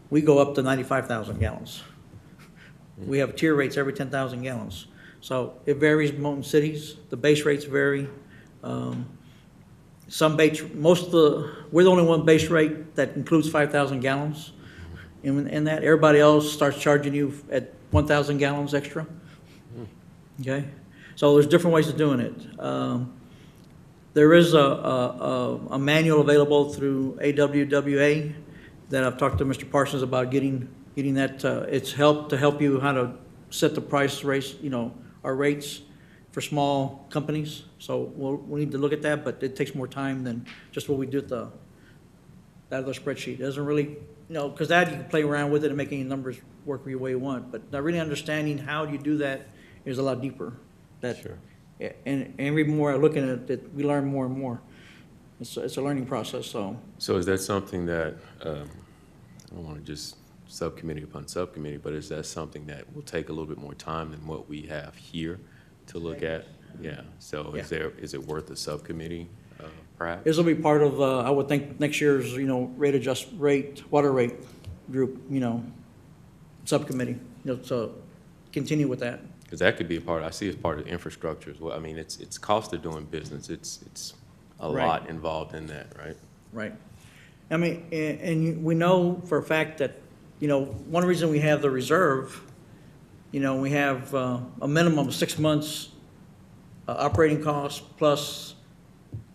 We go up to 95,000 gallons. We have tier rates every 10,000 gallons. So it varies among cities. The base rates vary. Some base, we're the only one base rate that includes 5,000 gallons. In that, everybody else starts charging you at 1,000 gallons extra. Okay? So there's different ways of doing it. There is a manual available through AWWA that I've talked to Mr. Parsons about getting that. It's to help you how to set the price rates, you know, our rates for small companies. So we'll need to look at that, but it takes more time than just what we do at that other spreadsheet. It doesn't really, you know, because that you can play around with it and make any numbers work the way you want. But not really understanding how you do that is a lot deeper. Sure. And every more I look at it, we learn more and more. It's a learning process, so. So is that something that, I don't want to just subcommittee upon subcommittee, but is that something that will take a little bit more time than what we have here to look at? Yeah, so is it worth a subcommittee perhaps? This will be part of, I would think, next year's, water rate group, subcommittee, so continue with that. Because that could be a part, I see as part of the infrastructure as well. I mean, it's cost of doing business. It's a Right. lot involved in that, right? Right. I mean, and we know for a fact that, one reason we have the reserve, we have a minimum of 6 months operating costs plus,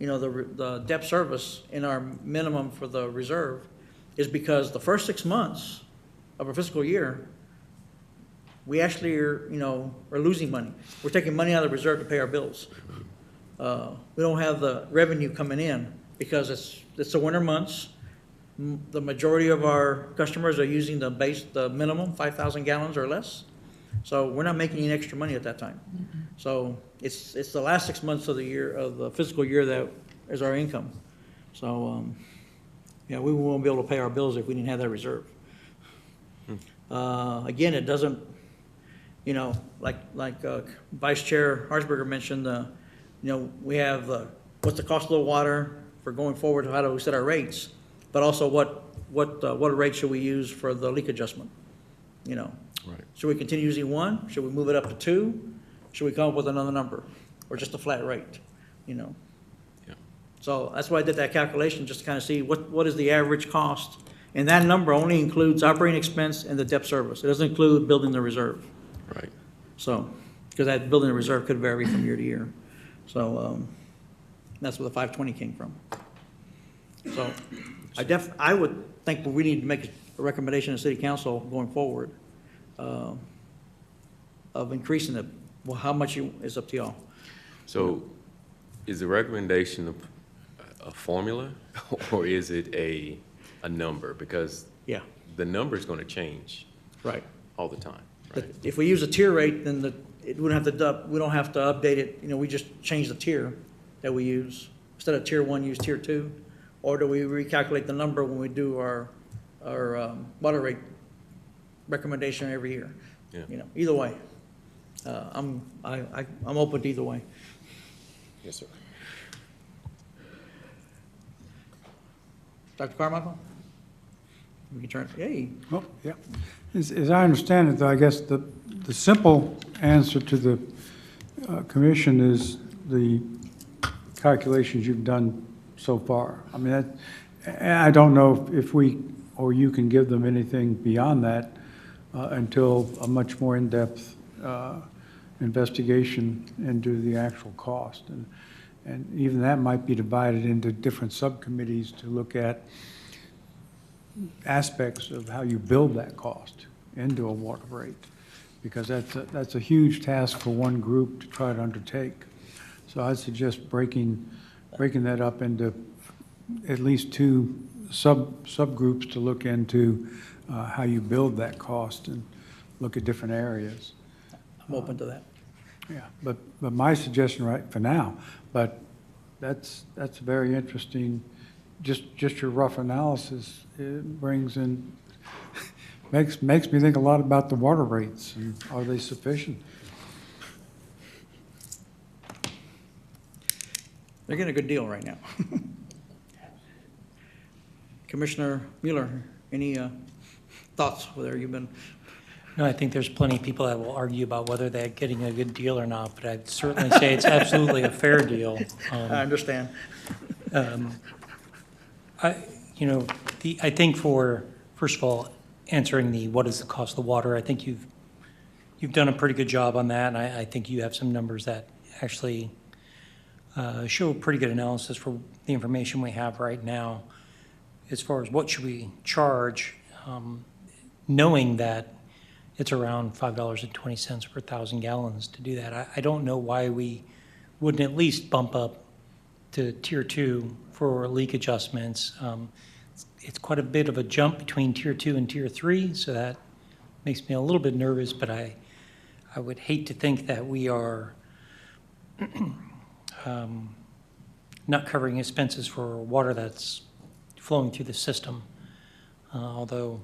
the debt service in our minimum for the reserve is because the first 6 months of a fiscal year, we actually are losing money. We're taking money out of the reserve to pay our bills. We don't have the revenue coming in because it's the winter months. The majority of our customers are using the minimum, 5,000 gallons or less. So we're not making any extra money at that time. So it's the last 6 months of the year, of the fiscal year, that is our income. So, we won't be able to pay our bills if we didn't have that reserve. Again, it doesn't, like Vice Chair Hartsberger mentioned, we have what's the cost of the water for going forward, how do we set our rates, but also what rate should we use for the leak adjustment? Right. Should we continue using 1? Should we move it up to 2? Should we come up with another number, or just a flat rate? Yeah. So that's why I did that calculation, just to kind of see what is the average cost, and that number only includes operating expense and the debt service. It doesn't include building the reserve. Right. So, because that building a reserve could vary from year to year. So, that's where the 520 came from. So, I would think we need to make a recommendation to city council going forward, of increasing it. Well, how much is up to y'all. So is the recommendation a formula or is it a number? Because Yeah, the number is going to change right. all the time, But right? if we use a tier rate, then it wouldn't have to, we don't have to update it, we just change the tier that we use. Instead of tier 1, use tier 2? Or do we recalculate the number when we do our water rate recommendation every year? Yeah. Either way. I'm open to either way. Yes, sir. Dr. Carmichael? We can turn, hey, Well, yeah. As I understand it, though, I guess the simple answer to the commission is the calculations you've done so far. I mean, I don't know if we or you can give them anything beyond that until a much more in-depth investigation into the actual cost. And even that might be divided into different subcommittees to look at aspects of how you build that cost into a water rate, because that's a huge task for one group to try to undertake. So I'd suggest breaking that up into at least 2 subgroups to look into how you build that cost and look at different areas. I'm open to that. Yeah, but my suggestion right for now, but that's very interesting. Just your rough analysis, it brings in, makes me think a lot about the water rates and are they sufficient? They're getting a good deal right now. Commissioner Mueller, any thoughts, whether you've been? No, I think there's plenty of people that will argue about whether they're getting a good deal or not, but I'd certainly say it's absolutely a fair deal. I understand. I think first of all, answering what is the cost of the water, I think you've done a pretty good job on that, and I think you have some numbers that actually show a pretty good analysis for the information we have right now. As far as what should we charge, knowing that it's around $5.20 per 1,000 gallons to do that. I don't know why we wouldn't at least bump up to Tier 2 for leak adjustments. It's quite a bit of a jump between Tier 2 and Tier 3, so that makes me a little bit nervous, but I would hate to think that we are not covering expenses for water that's flowing through the system. Although,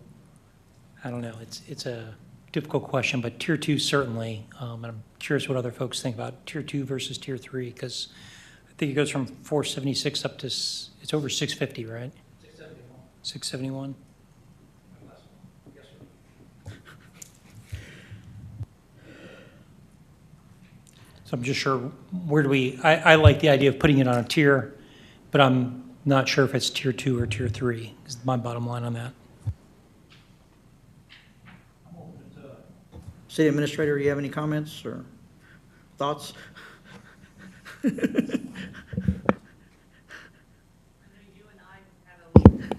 I don't know, it's a difficult question, but Tier 2 certainly, and I'm curious what other folks think about Tier 2 versus Tier 3, because I think it goes from 476 up to, it's over 650, right? 671. 671? So I'm just sure, where do we, I like the idea of putting it on a tier, but I'm not sure if it's tier 2 or tier 3, is my bottom line on that. City Administrator, you have any comments or thoughts?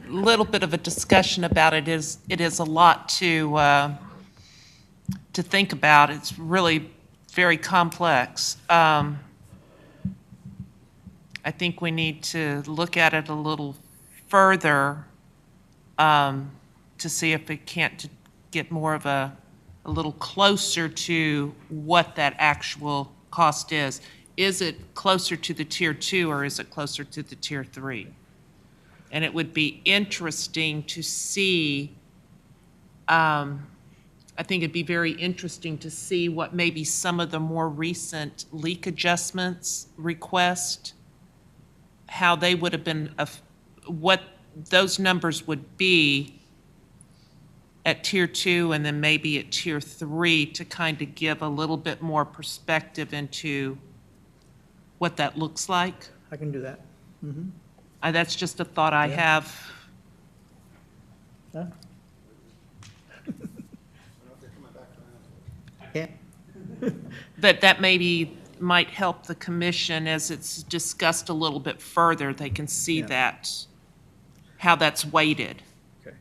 Little bit of a discussion about it is a lot to think about. It's really very complex. I think we need to look at it a little further to see if it can't get more of a little closer to what that actual cost is. Is it closer to the tier 2 or is it closer to the tier 3? And it would be interesting to see, I think it'd be very interesting to see what maybe some of the more recent leak adjustments request, how they would have been, what those numbers would be at tier 2 and then maybe at tier 3 to kind of give a little bit more perspective into what that looks like. I can do that. Mhm. That's just a thought I have. Yeah. Yeah. That maybe might help the commission as it's discussed a little bit further. They can see Yeah. that, how that's weighted. Okay.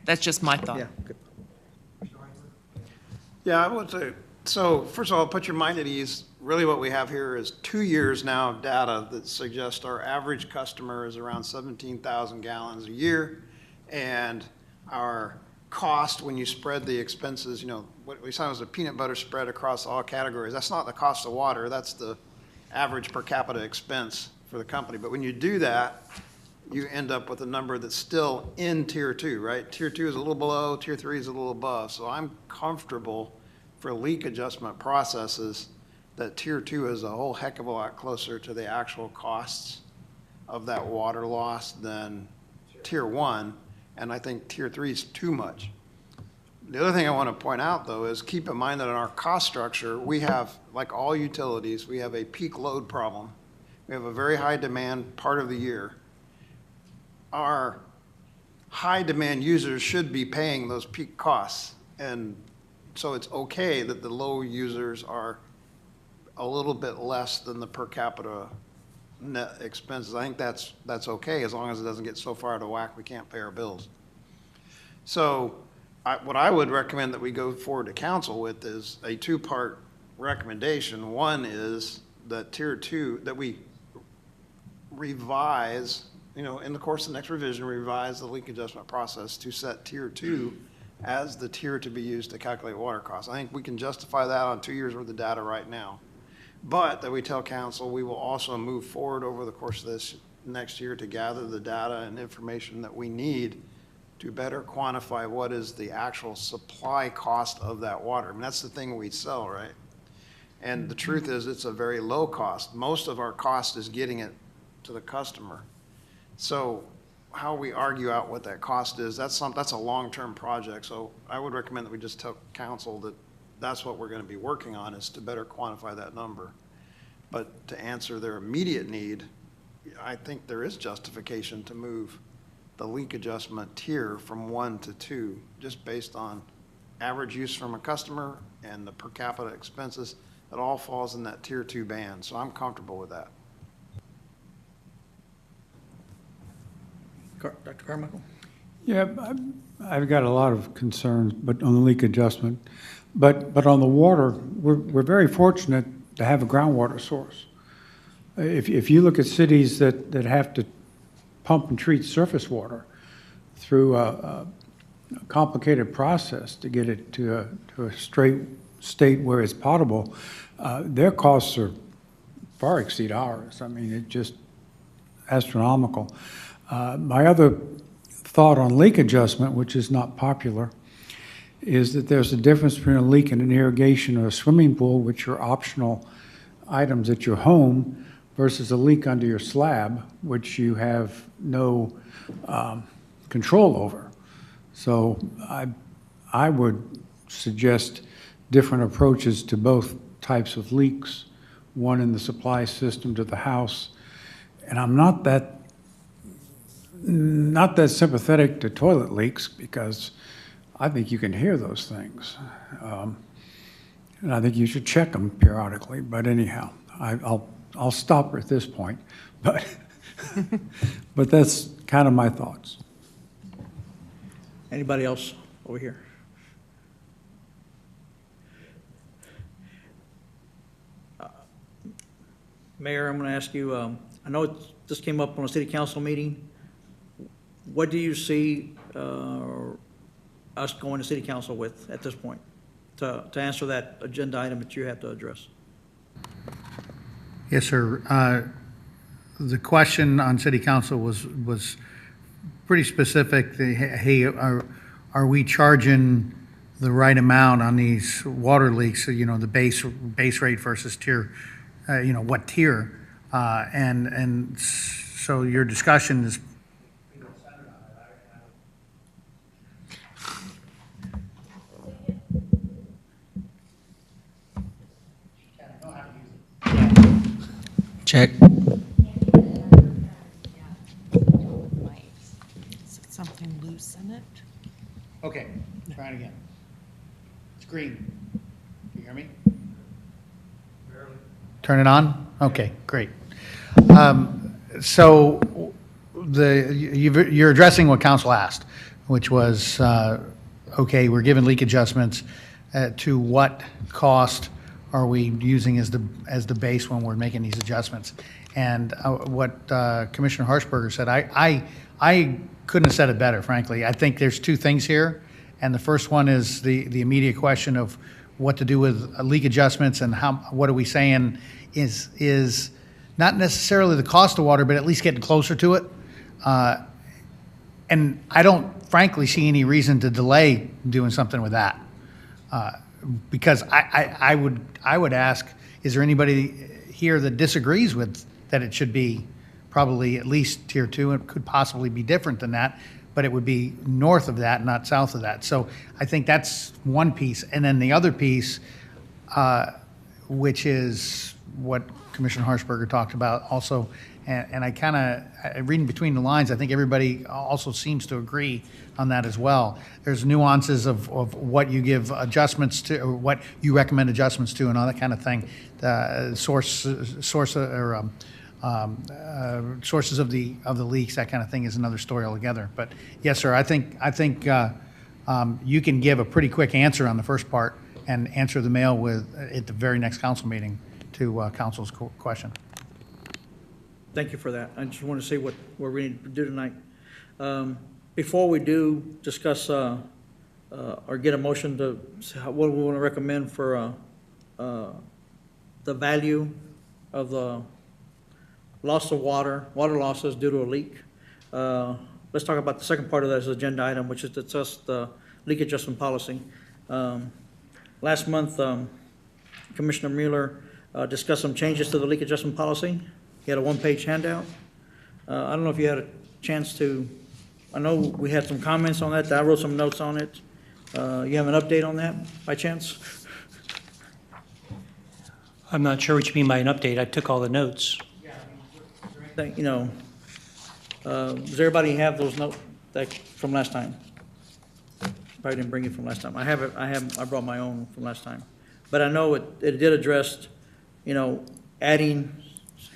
That's just my thought. Yeah, good. Yeah, I would say, so first of all, put your mind at ease. Really what we have here is 2 years now of data that suggests our average customer is around 17,000 gallons a year. And our cost, when you spread the expenses, you know, what we saw was a peanut butter spread across all categories. That's not the cost of water, that's the average per capita expense for the company. But when you do that, you end up with a number that's still in tier 2, right? Tier 2 is a little below, tier 3 is a little above. So I'm comfortable for leak adjustment processes that tier 2 is a whole heck of a lot closer to the actual costs of that water loss than tier 1, and I think tier 3 is too much. The other thing I want to point out, though, is keep in mind that in our cost structure, we have, like all utilities, we have a peak load problem. We have a very high demand part of the year. Our high demand users should be paying those peak costs, and so it's okay that the low users are a little bit less than the per capita net expenses. I think that's okay, as long as it doesn't get so far out of whack we can't pay our bills. So what I would recommend that we go forward to council with is a 2-part recommendation. One is that tier 2, that we revise, you know, in the course of the next revision, revise the leak adjustment process to set tier 2 as the tier to be used to calculate water costs. I think we can justify that on 2 years worth of data right now. But that we tell council, we will also move forward over the course of this next year to gather the data and information that we need to better quantify what is the actual supply cost of that water. I mean, that's the thing we sell, right? And the truth is, it's a very low cost. Most of our cost is getting it to the customer. So how we argue out what that cost is, that's a long-term project. So I would recommend that we just tell council that that's what we're going to be working on, is to better quantify that number. But to answer their immediate need, I think there is justification to move the leak adjustment tier from 1 to 2, just based on average use from a customer and the per capita expenses. It all falls in that tier 2 band, so I'm comfortable with that. Dr. Carmichael? Yeah, I've got a lot of concerns, but on the leak adjustment. But on the water, we're very fortunate to have a groundwater source. If you look at cities that have to pump and treat surface water through a complicated process to get it to a straight state where it's potable, their costs are far exceed ours. I mean, it's just astronomical. My other thought on leak adjustment, which is not popular, is that there's a difference between a leak in an irrigation or a swimming pool, which are optional items at your home, versus a leak under your slab, which you have no control over. So I would suggest different approaches to both types of leaks, one in the supply system to the house. And I'm not that sympathetic to toilet leaks because I think you can hear those things. And I think you should check them periodically. But anyhow, I'll stop at this point. But, but that's kind of my thoughts. Anybody else over here? Mayor, I'm going to ask you, I know this came up on a city council meeting. What do you see us going to city council with at this point to answer that agenda item that you have to address? Yes, sir. The question on city council was pretty specific. Hey, are we charging the right amount on these water leaks? You know, the base rate versus tier, what tier? And so your discussion is. Check. Is it something loose in it? Okay, try it again. It's green. Can you hear me? Turn it on? Okay, great. So you're addressing what council asked, which was, okay, we're giving leak adjustments. To what cost are we using as the base when we're making these adjustments? And what Commissioner Harshberger said, I couldn't have said it better, frankly. I think there's two things here, and the first one is the immediate question of what to do with leak adjustments and what are we saying is not necessarily the cost of water, but at least getting closer to it. And I don't frankly see any reason to delay doing something with that. Because I would ask, is there anybody here that disagrees with that it should be probably at least tier 2? It could possibly be different than that, but it would be north of that, not south of that. So I think that's one piece. And then the other piece, which is what Commissioner Harshberger talked about also, and I kind of, reading between the lines, I think everybody also seems to agree on that as well. There's nuances of what you give adjustments to, or what you recommend adjustments to, and all that kind of thing. The sources of the leaks, that kind of thing, is another story altogether. But yes, sir, I think you can give a pretty quick answer on the first part and answer the mail at the very next council meeting to council's question. Thank you for that. I just want to see what we need to do tonight. Before we do discuss or get a motion to what we want to recommend for the value of the loss of water losses due to a leak, let's talk about the second part of that as agenda item, which is to discuss the leak adjustment policy. Last month, Commissioner Mueller discussed some changes to the leak adjustment policy. He had a one-page handout. I don't know if you had a chance to, I know we had some comments on that. I wrote some notes on it. You have an update on that by chance? I'm not sure what you mean by an update. I took all the notes. You know, does everybody have those notes from last time? Probably didn't bring it from last time. I brought my own from last time. But I know it did address, adding,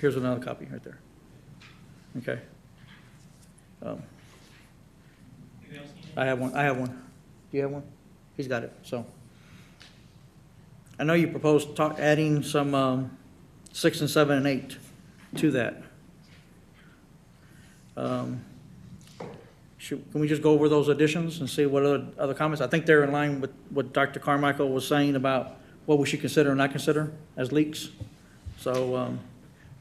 here's another copy right there. Okay. I have one. Do you have one? He's got it, so. I know you proposed adding some 6 and 7 and 8 to that. Can we just go over those additions and see what other comments? I think they're in line with what Dr. Carmichael was saying about what we should consider and not consider as leaks. So,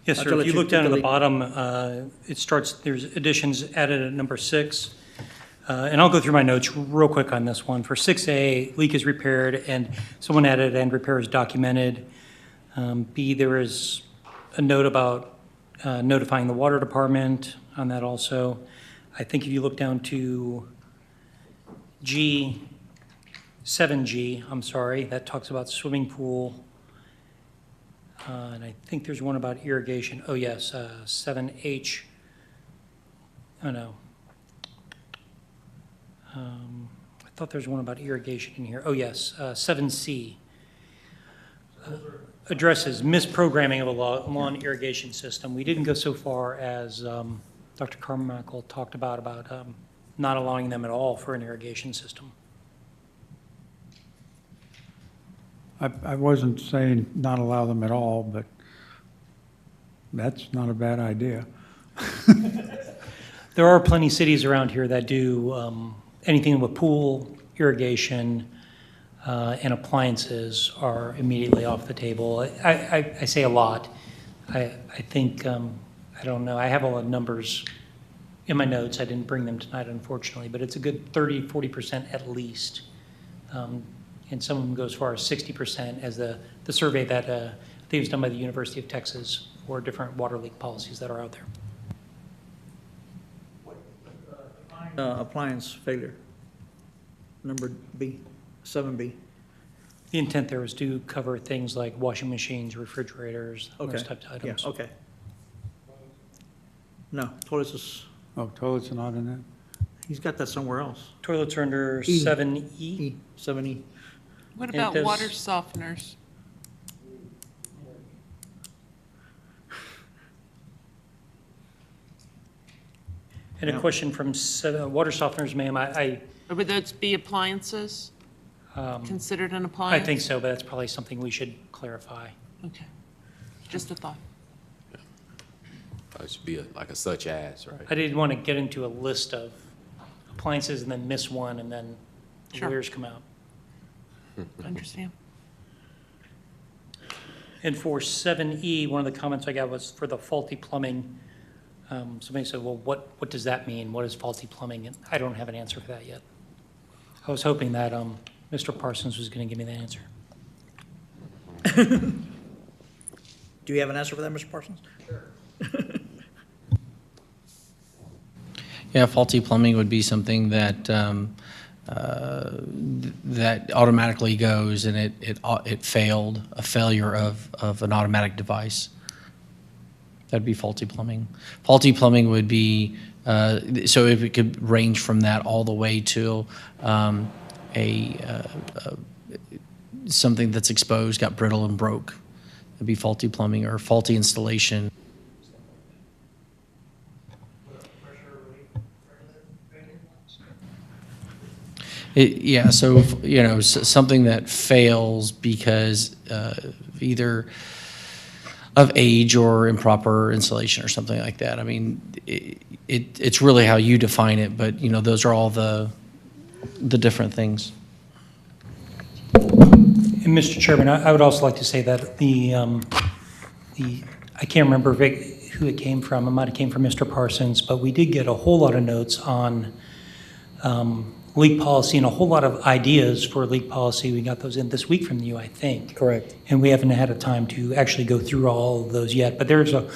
Yes, sir. If you look down at the bottom, it starts, there's additions added at number 6. And I'll go through my notes real quick on this one. For 6A, leak is repaired, and someone added and repair is documented. B, there is a note about notifying the water department on that also. I think if you look down to G, 7G, I'm sorry, that talks about swimming pool. And I think there's one about irrigation. Oh, yes, 7H. Oh, no. I thought there's one about irrigation in here. Oh, yes, 7C. Addresses misprogramming of a lawn irrigation system. We didn't go so far as Dr. Carmichael talked about not allowing them at all for an irrigation system. I wasn't saying not allow them at all, but that's not a bad idea. There are plenty of cities around here that do anything with pool, irrigation, and appliances are immediately off the table. I say a lot. I think, I don't know, I have all the numbers in my notes. I didn't bring them tonight, unfortunately, but it's a good 30, 40% at least. And some of them go as far as 60% as the survey that I think was done by the University of Texas for different water leak policies that are out there. Appliance failure. Number B, 7B. The intent there is to cover things like washing machines, refrigerators, Okay. those types of Yeah, items. okay. No, toilets is, Oh, toilets are not in that? he's got that somewhere else. Toilets are under E. 7E. E, 7E. What And about does- water softeners? And a Yeah. question from water softeners, ma'am, Or would those be appliances, considered an I appliance? think so, but that's probably something we should clarify. Okay, just a thought. It should be like a such as, right? I didn't want to get into a list of appliances and then miss one and then Sure. lawyers come out. Understand? And for 7E, one of the comments I got was for the faulty plumbing. Somebody said, well, what does that mean? What is faulty plumbing? And I don't have an answer for that yet. I was hoping that Mr. Parsons was going to give me that answer. Do you have an answer for that, Mr. Parsons? Yeah, faulty plumbing would be something that, that automatically goes and it failed, a failure of an automatic device. That'd be faulty plumbing. Faulty plumbing would be, so if it could range from that all the way to something that's exposed, got brittle and broke. It'd be faulty plumbing or faulty installation. Yeah, so, you know, something that fails because either of age or improper installation or something like that. I mean, it's really how you define it, but, you know, those are all the different things. And Mr. Chairman, I would also like to say that I can't remember who it came from. It might have came from Mr. Parsons, but we did get a whole lot of notes on leak policy and a whole lot of ideas for leak policy. We got those in this week from you, I think. Correct. And we haven't had a time to actually go through all of those yet. But there's a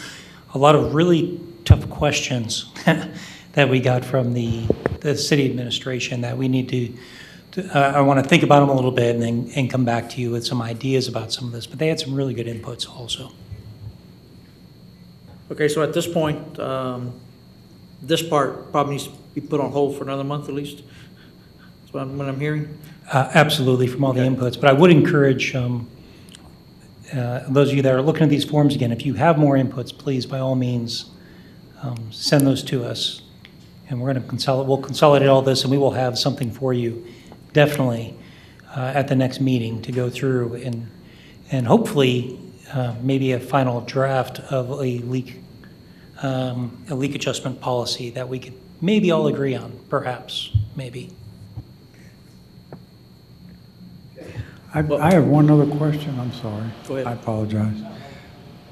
lot of really tough questions that we got from the city administration that we need to I want to think about them a little bit and come back to you with some ideas about some of this. But they had some really good inputs also. Okay, so at this point, this part probably needs to be put on hold for another month at least. That's what I'm hearing. Absolutely, from all the inputs. But I would encourage those of you that are looking at these forms again, if you have more inputs, please, by all means, send those to us. And we're going to we'll consolidate all this, and we will have something for you, definitely, at the next meeting to go through and hopefully maybe a final draft of a leak adjustment policy that we could maybe all agree on, perhaps, maybe. I have one other question, I'm sorry. Go ahead. I apologize.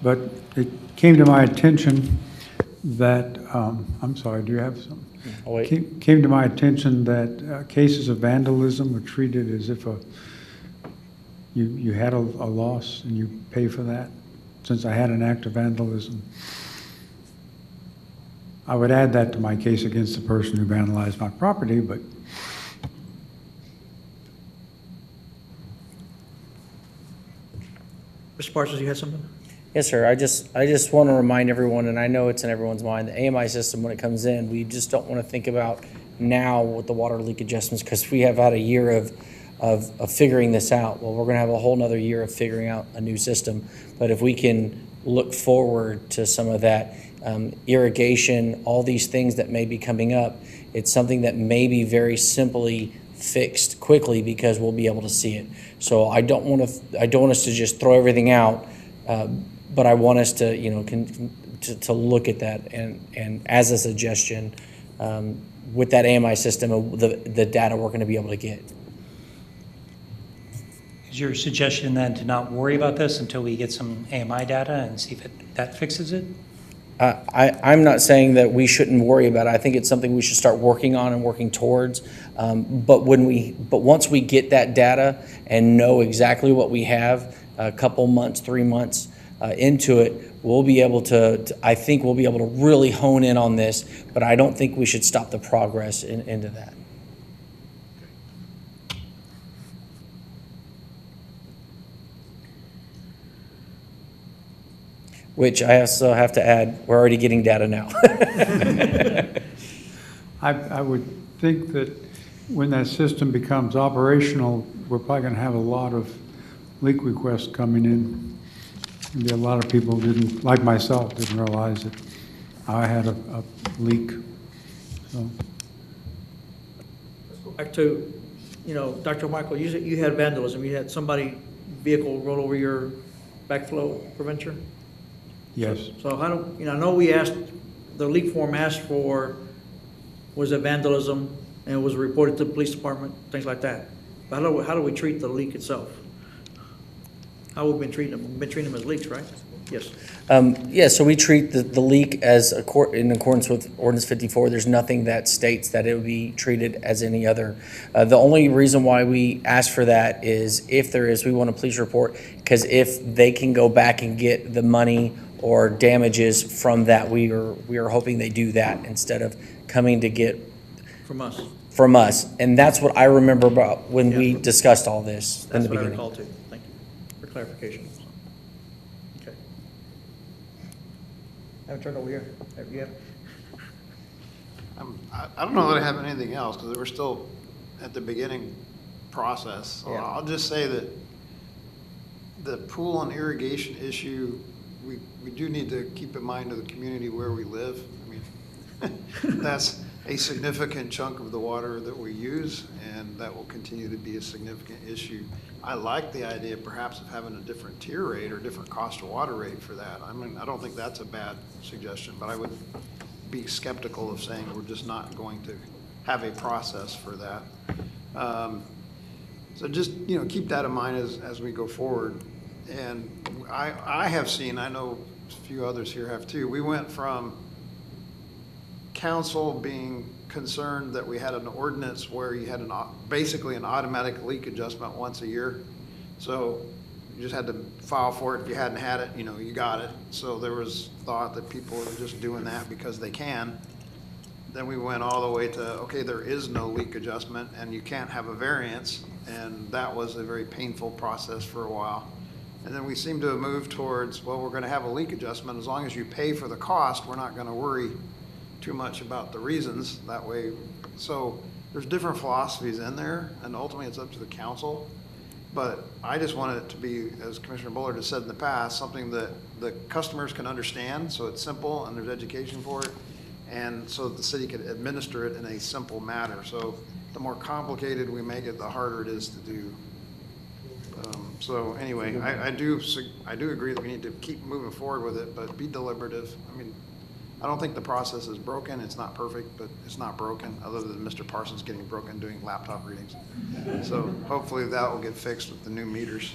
But it came to my attention that, I'm sorry, do you have something? Oh, wait. Came to my attention that cases of vandalism are treated as if you had a loss and you pay for that, since I had an act of vandalism. I would add that to my case against the person who vandalized my property, but Mr. Parsons, you had something? Yes, sir. I just want to remind everyone, and I know it's in everyone's mind, the AMI system, when it comes in, we just don't want to think about now with the water leak adjustments, because we have had a year of figuring this out. Well, we're going to have a whole nother year of figuring out a new system. But if we can look forward to some of that irrigation, all these things that may be coming up, it's something that may be very simply fixed quickly because we'll be able to see it. So I don't want us to just throw everything out, but I want us to, you know, to look at that and as a suggestion, with that AMI system, the data we're going to be able to get. Is your suggestion then to not worry about this until we get some AMI data and see if that fixes it? I'm not saying that we shouldn't worry about it. I think it's something we should start working on and working towards. But once we get that data and know exactly what we have, a couple months, 3 months into it, we'll be able to, I think we'll be able to really hone in on this, but I don't think we should stop the progress into that. Which I also have to add, we're already getting data now. I would think that when that system becomes operational, we're probably going to have a lot of leak requests coming in. Maybe a lot of people didn't, like myself, didn't realize that I had a leak. So. Let's go back to, you know, Dr. Michael, you had vandalism. You had somebody, vehicle roll over your backflow preventer? Yes. So how do, you know, I know we asked, the leak form asked for, was it vandalism, and it was reported to the police department, things like that. But how do we treat the leak itself? How we've been treating them? We've been treating them as leaks, right? Yes. Yeah, so we treat the leak as in accordance with Ordinance 54. There's nothing that states that it would be treated as any other. The only reason why we ask for that is if there is, we want a police report, because if they can go back and get the money or damages from that, we are hoping they do that instead of coming to get From us. And that's what I remember about when we discussed all this in That's the what I beginning. recall too. Thank you for clarification. Okay. Have a turn over here. Have you have? I don't know that I have anything else, because we're still at the beginning process. So Yeah. I'll just say that the pool and irrigation issue, we do need to keep in mind of the community where we live. I mean, that's a significant chunk of the water that we use, and that will continue to be a significant issue. I like the idea perhaps of having a different tier rate or different cost of water rate for that. I mean, I don't think that's a bad suggestion, but I would be skeptical of saying we're just not going to have a process for that. So just, you know, keep that in mind as we go forward. And I have seen, I know a few others here have too, we went from council being concerned that we had an ordinance where you had basically an automatic leak adjustment once a year. So you just had to file for it. If you hadn't had it, you know, you got it. So there was thought that people were just doing that because they can. Then we went all the way to, okay, there is no leak adjustment and you can't have a variance. And that was a very painful process for a while. And then we seem to have moved towards, well, we're going to have a leak adjustment. As long as you pay for the cost, we're not going to worry too much about the reasons that way. So there's different philosophies in there, and ultimately it's up to the council. But I just want it to be, as Commissioner Bullard has said in the past, something that the customers can understand, so it's simple and there's education for it, and so that the city can administer it in a simple manner. So the more complicated we make it, the harder it is to do. So anyway, I do agree that we need to keep moving forward with it, but be deliberative. I mean, I don't think the process is broken. It's not perfect, but it's not broken, other than Mr. Parsons getting broken doing laptop readings. So hopefully that will get fixed with the new meters.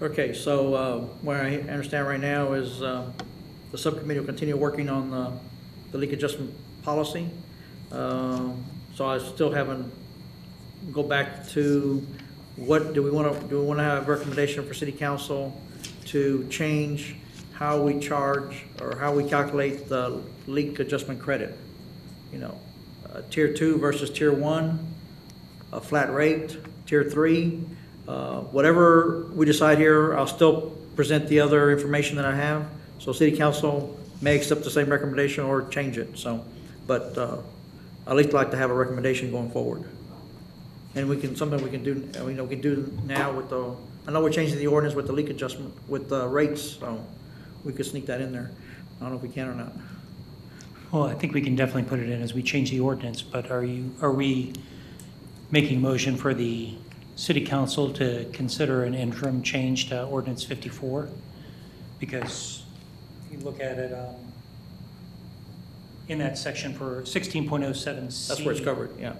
Okay, so what I understand right now is the subcommittee will continue working on the leak adjustment policy. So I still haven't go back to what do we want to have a recommendation for city council to change how we charge or how we calculate the leak adjustment credit. You know, tier 2 versus tier 1, a flat rate, tier 3. Whatever we decide here, I'll still present the other information that I have. So city council may accept the same recommendation or change it, so, but, I'd at least like to have a recommendation going forward. And we can, something we can do, we can do now with the, I know we're changing the ordinance with the leak adjustment, with the rates, so we could sneak that in there. I don't know if we can or not. Well, I think we can definitely put it in as we change the ordinance, but are we making a motion for the city council to consider an interim change to ordinance 54? Because if you look at it, in that section for 16.07C. That's where it's covered, yeah.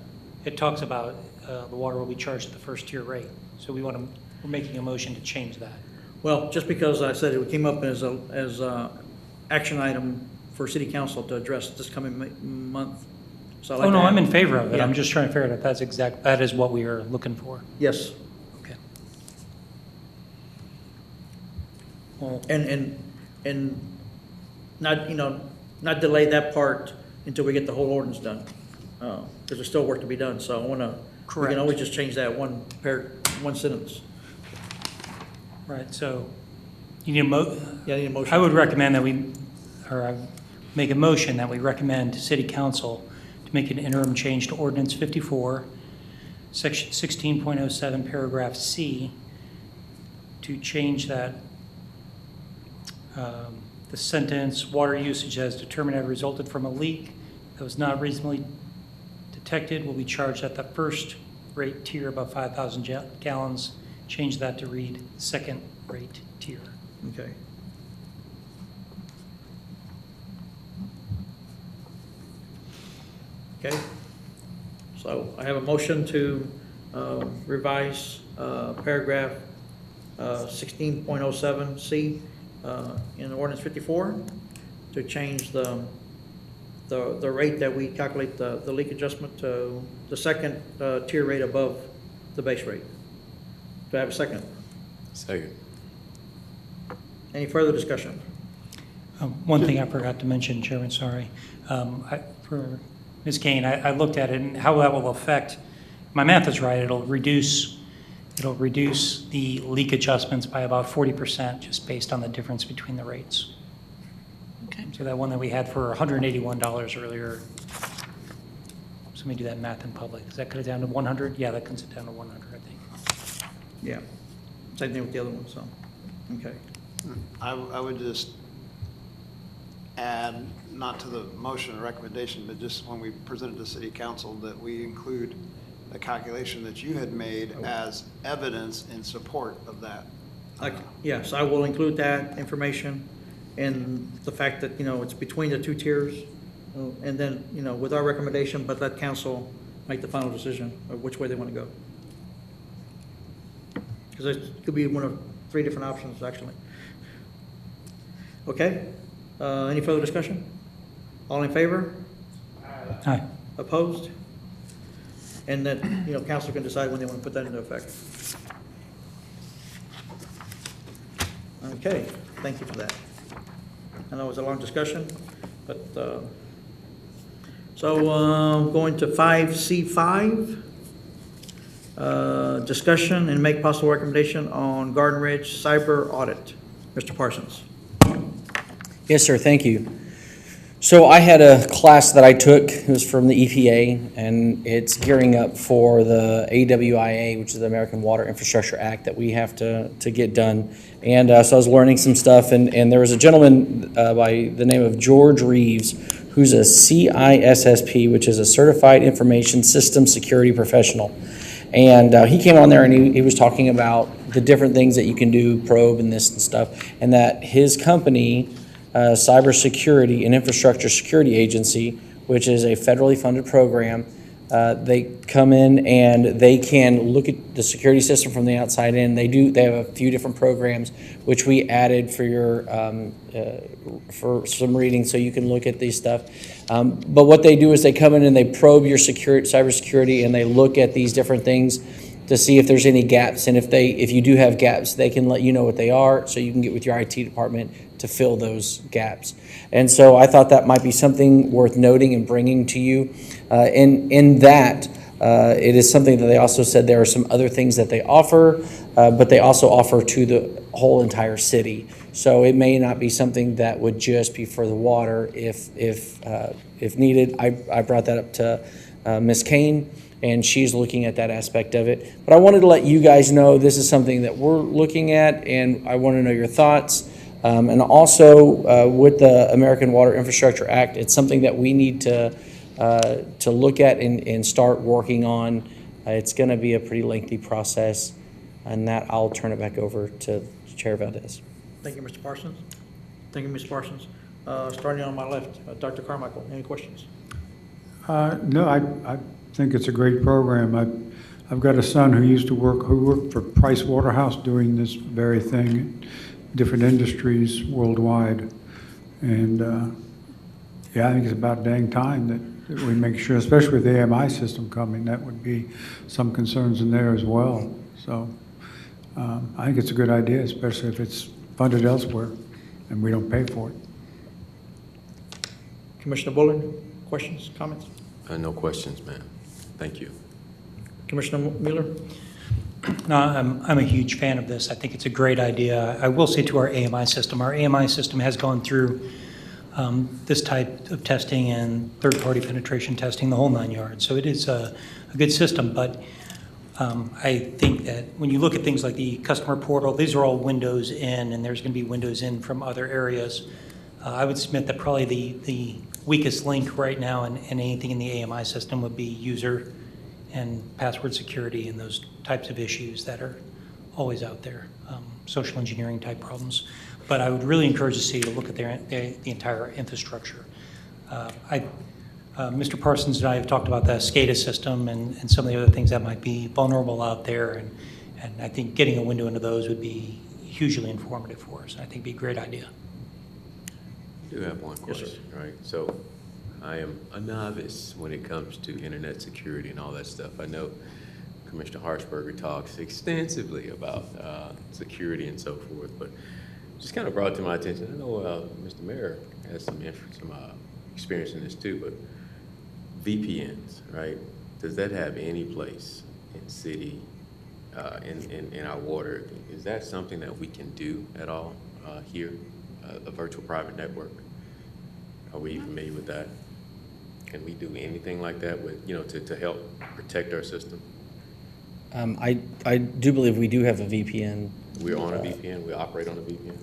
It talks about the water will be charged at the first tier rate. So we're making a motion to change that. Well, just because I said it came up as a action item for city council to address this coming month. So I'd like Oh, no, to I'm have- in favor of it. Yeah. I'm just trying to figure out if that is what we are looking for. Yes, Okay. Well, and not, not delay that part until we get the whole ordinance done. Because there's still work to be done, so I wanna, we Correct. can always just change that one sentence. right, so you need Yeah, I need a motion. I would recommend that I make a motion that we recommend to city council to make an interim change to ordinance 54, section 16.07, paragraph C, to change that, the sentence, water usage as determined have resulted from a leak that was not reasonably detected will be charged at the first rate tier above 5,000 gallons. Change that to read second rate tier. Okay. Okay, so I have a motion to revise paragraph 16.07C in ordinance 54 to change the rate that we calculate the leak adjustment to the second tier rate above the base rate. Do I have a second? Second. Any further discussion? One thing I forgot to mention, Chairman, sorry. For Ms. Kane, I looked at it and how that will affect, my math is right, it'll reduce the leak adjustments by about 40% just based on the difference between the rates. Okay. So that one that we had for $181 earlier, somebody do that math in public. Does that cut it down to 100? Yeah, that cuts it down to 100, I think. Yeah, same thing with the other one, so, okay. I would just add, not to the motion or recommendation, but just when we presented to city council, that we include the calculation that you had made as evidence in support of that. Yes, I will include that information and the fact that, it's between the two tiers. And then, with our recommendation, but let council make the final decision of which way they want to go. Because it could be one of 3 different options, actually. Okay, any further discussion? All in favor? Aye. Opposed? And then, council can decide when they want to put that into effect. Okay, thank you for that. I know it was a long discussion, but, so, going to 5C5, discussion and make possible recommendation on Garden Ridge cyber audit. Mr. Parsons. Yes, sir, thank you. So I had a class that I took, it was from the EPA, and it's gearing up for the AWIA, which is the American Water Infrastructure Act, that we have to get done. And so I was learning some stuff, and there was a gentleman by the name of George Reeves, who's a CISSP, which is a Certified Information System Security Professional. And he came on there and he was talking about the different things that you can do, probe and this and stuff, and that his company, Cybersecurity and Infrastructure Security Agency, which is a federally funded program, they come in and they can look at the security system from the outside in. They have a few different programs which we added for your for some reading so you can look at these stuff. But what they do is they come in and they probe your cybersecurity, and they look at these different things to see if there's any gaps, and if you do have gaps, they can let you know what they are, so you can get with your IT department to fill those gaps. And so I thought that might be something worth noting and bringing to you. In that, it is something that they also said there are some other things that they offer, but they also offer to the whole entire city. So it may not be something that would just be for the water if needed. I brought that up to Ms. Kane, and she's looking at that aspect of it. But I wanted to let you guys know this is something that we're looking at, and I want to know your thoughts. And also with the American Water Infrastructure Act, it's something that we need to look at and start working on. It's going to be a pretty lengthy process, and that I'll turn it back over to Chair Valdez. Thank you, Mr. Parsons. Thank you, Ms. Parsons. Starting on my left, Dr. Carmichael, any questions? No, I think it's a great program. I've got a son who worked for Price Waterhouse doing this very thing in different industries worldwide. And yeah, I think it's about dang time that we make sure, especially with the AMI system coming, that would be some concerns in there as well. So I think it's a good idea, especially if it's funded elsewhere and we don't pay for it. Commissioner Bullen, questions, comments? No questions, ma'am. Thank you. Commissioner Mueller? No, I'm a huge fan of this. I think it's a great idea. I will say to our AMI system has gone through this type of testing and third-party penetration testing, the whole 9 yards. So it is a good system, but I think that when you look at things like the customer portal, these are all windows in, and there's going to be windows in from other areas. I would submit that probably the weakest link right now in anything in the AMI system would be user and password security and those types of issues that are always out there, social engineering type problems. But I would really encourage the city to look at the entire infrastructure. Mr. Parsons and I have talked about the SCADA system and some of the other things that might be vulnerable out there, and I think getting a window into those would be hugely informative for us. I think it'd be a great idea. I do have one question, right? So I am a novice when it comes to internet security and all that stuff. I know Commissioner Harshberger talks extensively about security and so forth, but just kind of brought to my attention. I know Mr. Mayor has some experience in this too, but VPNs, right? Does that have any place in city, in our water? Is that something that we can do at all here, a virtual private network? Are we familiar with that? Can we do anything like that with, to help protect our system? I do believe we do have a VPN. We're on a VPN? We operate on a VPN?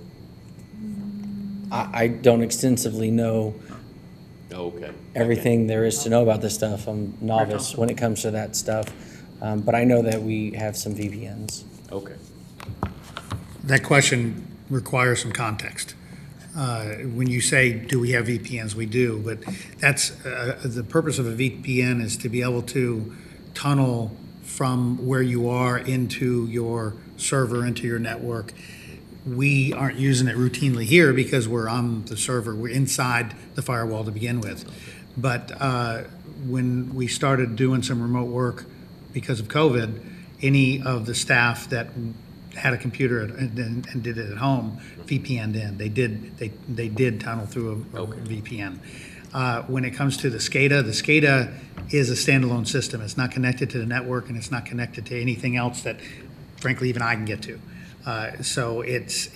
I don't extensively know Okay. everything there is to know about this stuff. I'm novice when it comes to that stuff, but I know that we have some VPNs. Okay. That question requires some context. When you say, do we have VPNs? We do, but that's, the purpose of a VPN is to be able to tunnel from where you are into your server, into your network. We aren't using it routinely here because we're on the server. We're inside the firewall to begin with. But when we started doing some remote work because of COVID, any of the staff that had a computer and did it at home VPN'd in. They did tunnel through a VPN. When it comes to the SCADA is a standalone system. It's not connected to the network, and it's not connected to anything else that, frankly, even I can get to. So it's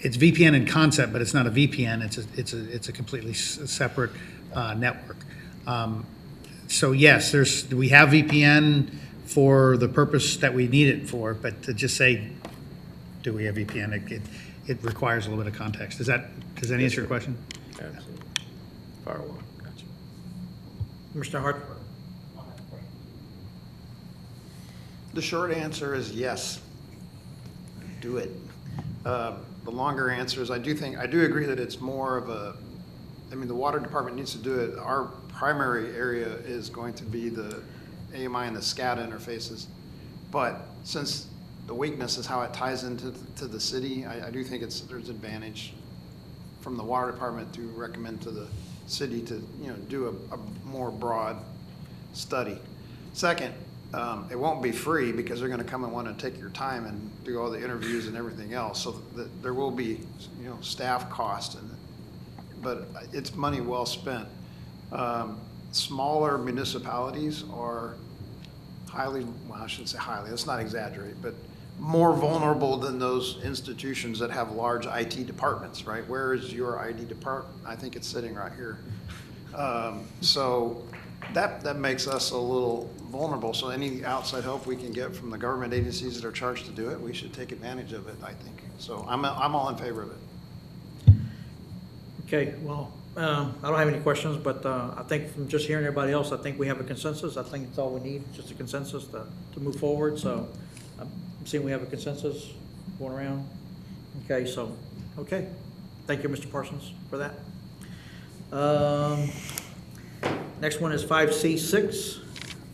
VPN in concept, but it's not a VPN. It's a completely separate network. So yes, we have VPN for the purpose that we need it for, but to just say, do we have VPN? It requires a little bit of context. Does that answer your question? Absolutely. Firewall. Gotcha. Commissioner Hart? The short answer is yes. Do it. The longer answer is I do agree that it's more of the water department needs to do it. Our primary area is going to be the AMI and the SCADA interfaces. But since the weakness is how it ties into the city, I do think there's advantage from the water department to recommend to the city to do a more broad study. Second, it won't be free because they're gonna come and wanna take your time and do all the interviews and everything else. So that there will be, staff cost and, but it's money well spent. Smaller municipalities are highly, well, I shouldn't say highly, let's not exaggerate, but more vulnerable than those institutions that have large IT departments, right? Where is your IT department? I think it's sitting right here. So that makes us a little vulnerable. So any outside help we can get from the government agencies that are charged to do it, we should take advantage of it, I think. So I'm all in favor of it. Okay, well, I don't have any questions, but I think from just hearing everybody else, I think we have a consensus. I think it's all we need, just a consensus to move forward. So I'm seeing we have a consensus going around. Okay, so, okay. Thank you, Mr. Parsons, for that. Next one is 5C6,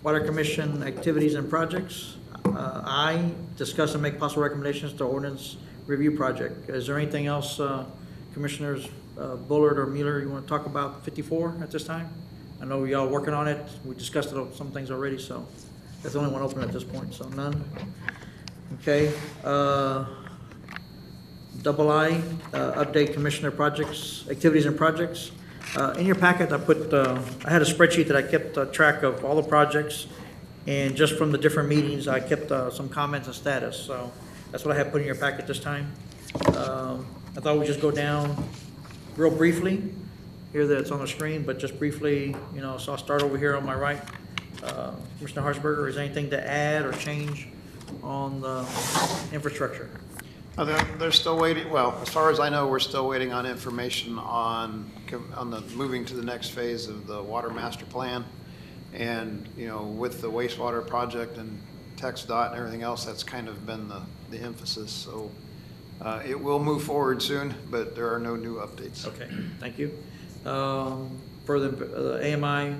Water Commission Activities and Projects. I, discuss and make possible recommendations to ordinance review project. Is there anything else, Commissioners Bullard or Mueller, you want to talk about 54 at this time? I know y'all working on it. We discussed some things already, so that's the only one open at this point, so none. Okay. Double I, update Commissioner projects, activities and projects. In your packet, I put, I had a spreadsheet that I kept track of all the projects, and just from the different meetings, I kept some comments and status. So that's what I have put in your packet this time. I thought we'd just go down real briefly. Here that it's on the screen, but just briefly, so I'll start over here on my right. Commissioner Harshberger, is there anything to add or change on the infrastructure? They're still waiting, well, as far as I know, we're still waiting on information on the moving to the next phase of the water master plan. And, with the wastewater project and TxDOT and everything else, that's kind of been the emphasis. So it will move forward soon, but there are no new updates. Okay, thank you. For the AMI,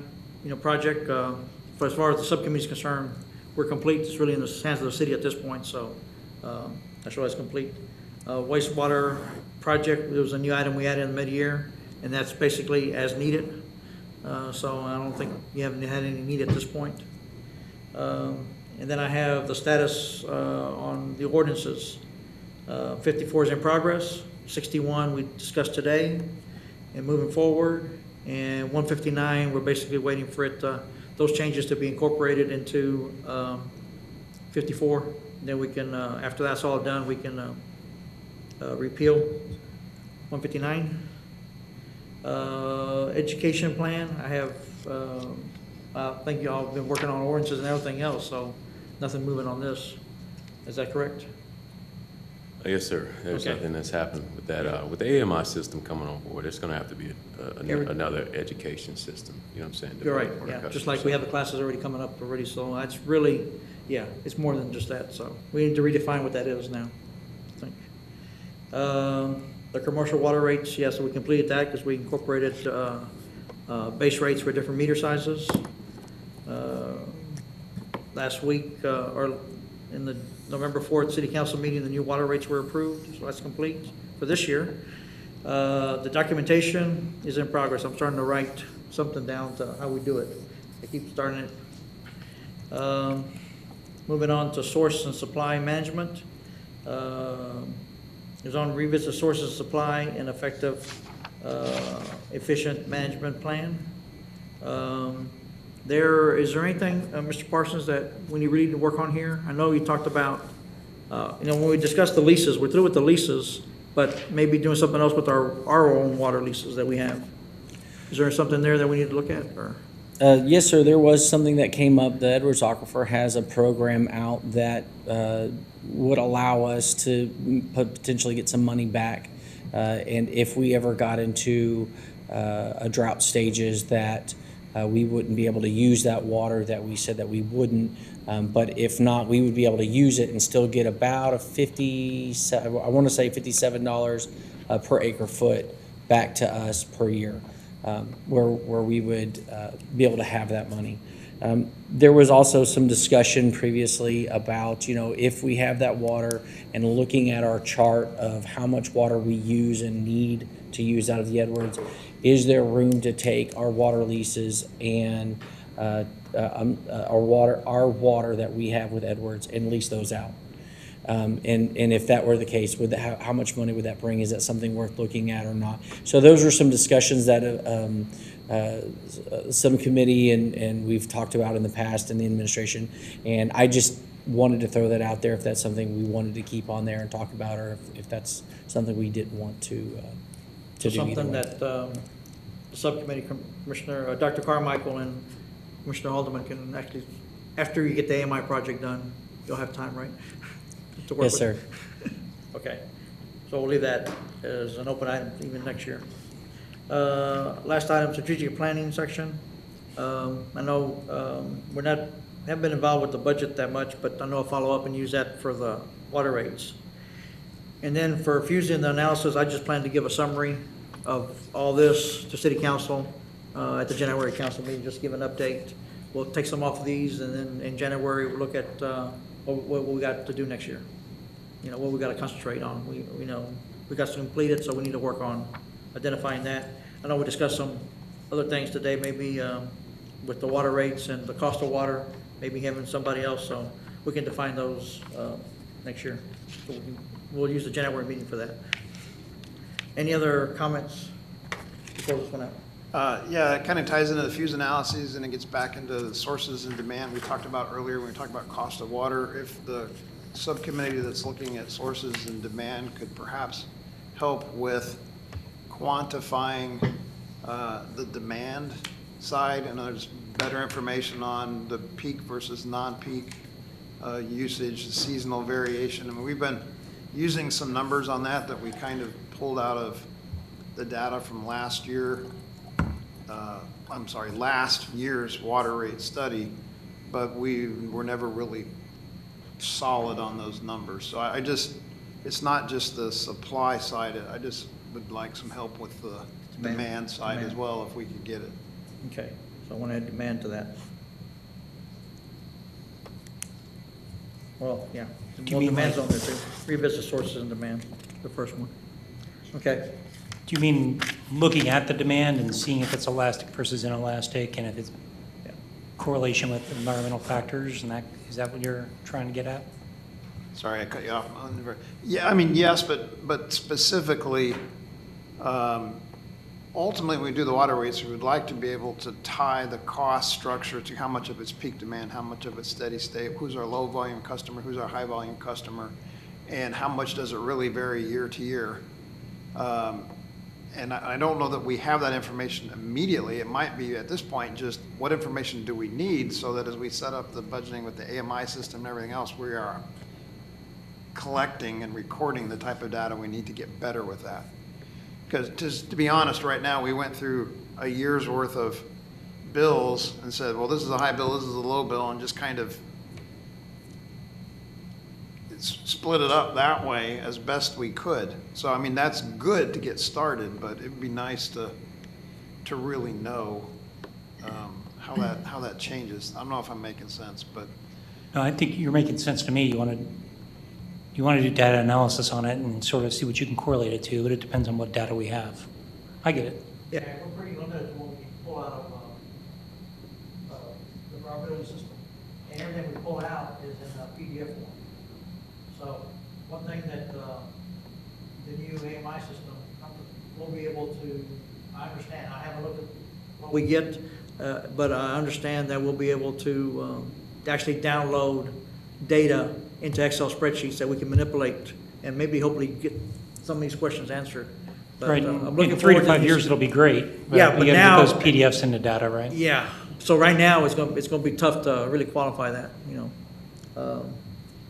project, for as far as the subcommittee is concerned, we're complete. It's really in the hands of the city at this point, so that's why it's complete. Wastewater project, there was a new item we added in mid-year, and that's basically as needed. So I don't think you haven't had any need at this point. And then I have the status on the ordinances. 54 is in progress, 61 we discussed today, and moving forward. And 159, we're basically waiting for it, those changes to be incorporated into 54. Then we can, after that's all done, we can repeal 159. Education plan, I think y'all have been working on ordinances and everything else, so nothing moving on this. Is that correct? Yes, sir. There's Okay. nothing that's happened with that. With the AMI system coming on board, there's going to have to be another education system. You know what I'm saying? You're right, For the yeah, just customer. like we have the classes already coming up already, so that's really, yeah, it's more than just that, so we need to redefine what that is now, I think. The commercial water rates, yes, we completed that because we incorporated base rates for different meter sizes. Last week, or in the November 4th City Council meeting, the new water rates were approved, so that's complete for this year. The documentation is in progress. I'm starting to write something down to how we do it. I keep starting it. Moving on to source and supply management. Is on revisit sources of supply and effective, efficient management plan. Is there anything, Mr. Parsons, that we need really to work on here? I know you talked about, when we discussed the leases, we're through with the leases, but maybe doing something else with our own water leases that we have. Is there something there that we need to look at, or? Yes, sir, there was something that came up. The Edwards Aquifer has a program out that would allow us to potentially get some money back. And if we ever got into a drought stages that we wouldn't be able to use that water, that we said that we wouldn't. But if not, we would be able to use it and still get about $57 per acre foot back to us per year, where we would be able to have that money. There was also some discussion previously about, if we have that water and looking at our chart of how much water we use and need to use out of the Edwards, is there room to take our water leases and our water that we have with Edwards and lease those out. And if that were the case, how much money would that bring? Is that something worth looking at or not? So those are some discussions that some committee and we've talked about in the past in the administration. And I just wanted to throw that out there if that's something we wanted to keep on there and talk about, or if that's something we didn't want to do either Something way. that the subcommittee Commissioner, Dr. Carmichael and Commissioner Haldeman can actually, after you get the AMI project done, you'll have time, right? To work Yes, with. sir. Okay, so we'll leave that as an open item even next year. Last item, strategic planning section. I know haven't been involved with the budget that much, but I know I'll follow up and use that for the water rates. And then for fusing the analysis, I just plan to give a summary of all this to City Council at the January council meeting, just give an update. We'll take some off of these, and then in January, we'll look at what we got to do next year. You know, what we got to concentrate on. We know we got to complete it, so we need to work on identifying that. I know we discussed some other things today, maybe with the water rates and the cost of water, maybe having somebody else, so we can define those next year. So we'll use the January meeting for that. Any other comments before this one out? Yeah, it kind of ties into the fuse analyses, and it gets back into the sources and demand we talked about earlier when we talked about cost of water. If the subcommittee that's looking at sources and demand could perhaps help with quantifying the demand side, and there's better information on the peak versus non-peak usage, the seasonal variation. I mean, we've been using some numbers on that we kind of pulled out of the data from last year. Last year's water rate study, but we were never really solid on those numbers. So it's not just the supply side. I just would like some help with the demand side as well, if we could get it. Okay, so I want to add demand to that. Well, yeah, Do you well, mean demand's like- on there too. Revisit sources and demand, the first one. Okay, Do you mean looking at the demand and seeing if it's elastic versus inelastic, and if it's yeah. correlation with environmental factors, and is that what you're trying to get at? Sorry, I cut you off. Yeah, I mean, yes, but specifically, ultimately, when we do the water rates, we would like to be able to tie the cost structure to how much of it's peak demand, how much of it's steady state, who's our low volume customer, who's our high volume customer, and how much does it really vary year to year. And I don't know that we have that information immediately. It might be at this point just what information do we need, so that as we set up the budgeting with the AMI system and everything else, we are collecting and recording the type of data we need to get better with that. Because to be honest, right now, we went through a year's worth of bills and said, well, this is a high bill, this is a low bill, and just kind of split it up that way as best we could. So, I mean, that's good to get started, but it'd be nice to really know how that changes. I don't know if I'm making sense, but. No, I think you're making sense to me. You want to do data analysis on it and sort of see what you can correlate it to, but it depends on what data we have. I get it. Yeah, we're pretty limited to what we pull out of our billing system. And everything we pull out is in a PDF form. So one thing that the new AMI system will be able to, I understand, I haven't looked at what we get, but I understand that we'll be able to actually download data into Excel spreadsheets that we can manipulate and maybe hopefully get some of these questions answered. But, Right, I'm looking in 3 to forward 5 years, it'll be great. Yeah, but you now- gotta get those PDFs into data, right? Yeah, so right now, it's gonna be tough to really qualify that, you know.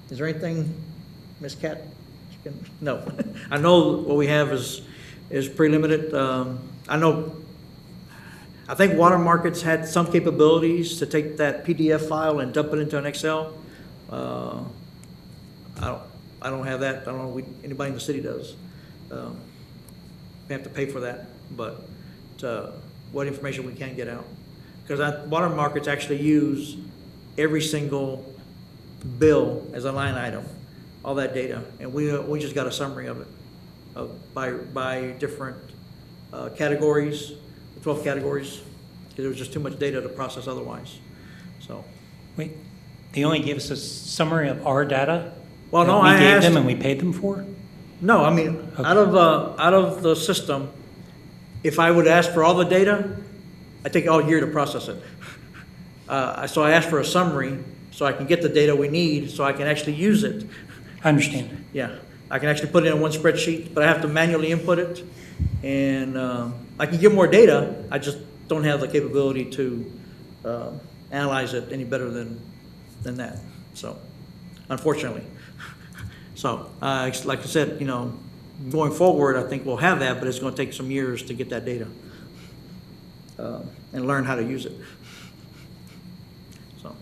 Is there anything, Ms. Cat? No, I know what we have is pretty limited. I think Water Markets had some capabilities to take that PDF file and dump it into an Excel. I don't have that. I don't know if anybody in the city does. We have to pay for that, but what information we can get out. Because Water Markets actually use every single bill as a line item, all that data, and we just got a summary of it, by different categories, 12 categories, because there was just too much data to process otherwise. So, Wait, they only gave us a summary of our data? well, no, that I we gave asked, them and we paid them for? no, I mean, out of the system, if I would ask for all the data, I take all year to process it. So I asked for a summary, so I can get the data we need, so I can actually use it. I understand. Yeah, I can actually put it in one spreadsheet, but I have to manually input it. And I can get more data, I just don't have the capability to analyze it any better than that, so, unfortunately. So, like I said, you know, going forward, I think we'll have that, but it's gonna take some years to get that data and learn how to use it. So,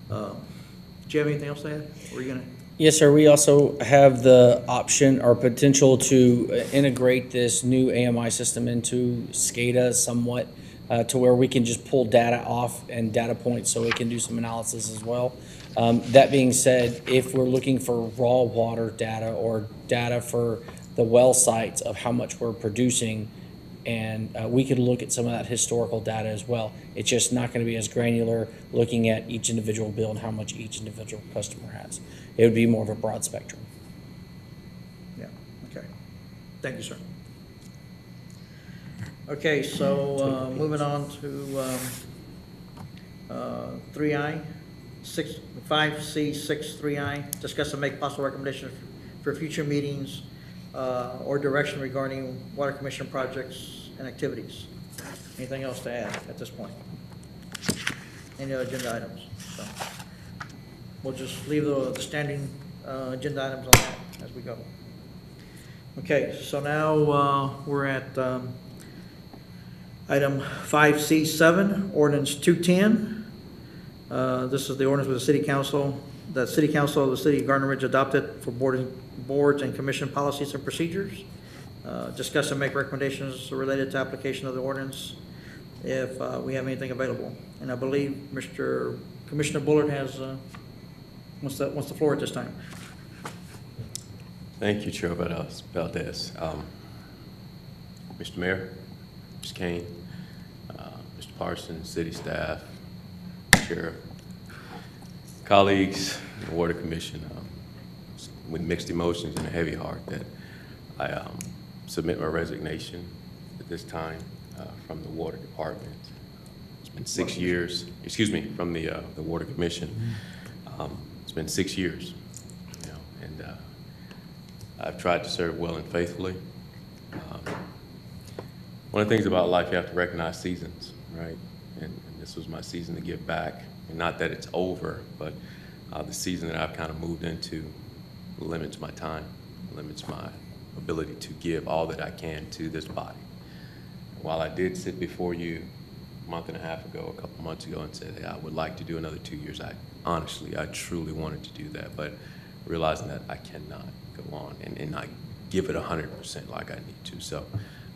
do you have anything else to add? Or are you gonna? Yes, sir. We also have the option or potential to integrate this new AMI system into SCADA somewhat to where we can just pull data off and data points so we can do some analysis as well. That being said, if we're looking for raw water data or data for the well sites of how much we're producing, and we could look at some of that historical data as well. It's just not going to be as granular looking at each individual bill and how much each individual customer has. It would be more of a broad spectrum. Yeah, okay. Thank you, sir. Okay, so moving on to 3I, 5C6 3I, discuss and make possible recommendations for future meetings or direction regarding Water Commission projects and activities. Anything else to add at this point? Any other agenda items? So we'll just leave the standing agenda items on that as we go. Okay, so now we're at item 5C7, ordinance 210. This is the ordinance with the city council, that city council of the city of Gardner Ridge adopted for boards and commission policies and procedures. Discuss and make recommendations related to application of the ordinance if we have anything available. And I believe Commissioner Bullard has, wants the floor at this time. Thank you, Chair Valdez. Mr. Mayor, Ms. Kane, Mr. Parsons, city staff, Sheriff, colleagues, the Water Commission, with mixed emotions and a heavy heart that I submit my resignation at this time from the Water Department. It's been 6 years, excuse me, from the Water Commission. It's been 6 years, you know, and I've tried to serve well and faithfully. One of the things about life, you have to recognize seasons, right? And this was my season to give back. And not that it's over, but the season that I've kind of moved into limits my time, limits my ability to give all that I can to this body. While I did sit before you a month and a half ago, a couple months ago, and said, hey, I would like to do another 2 years, I truly wanted to do that, but realizing that I cannot go on and not give it 100% like I need to. So,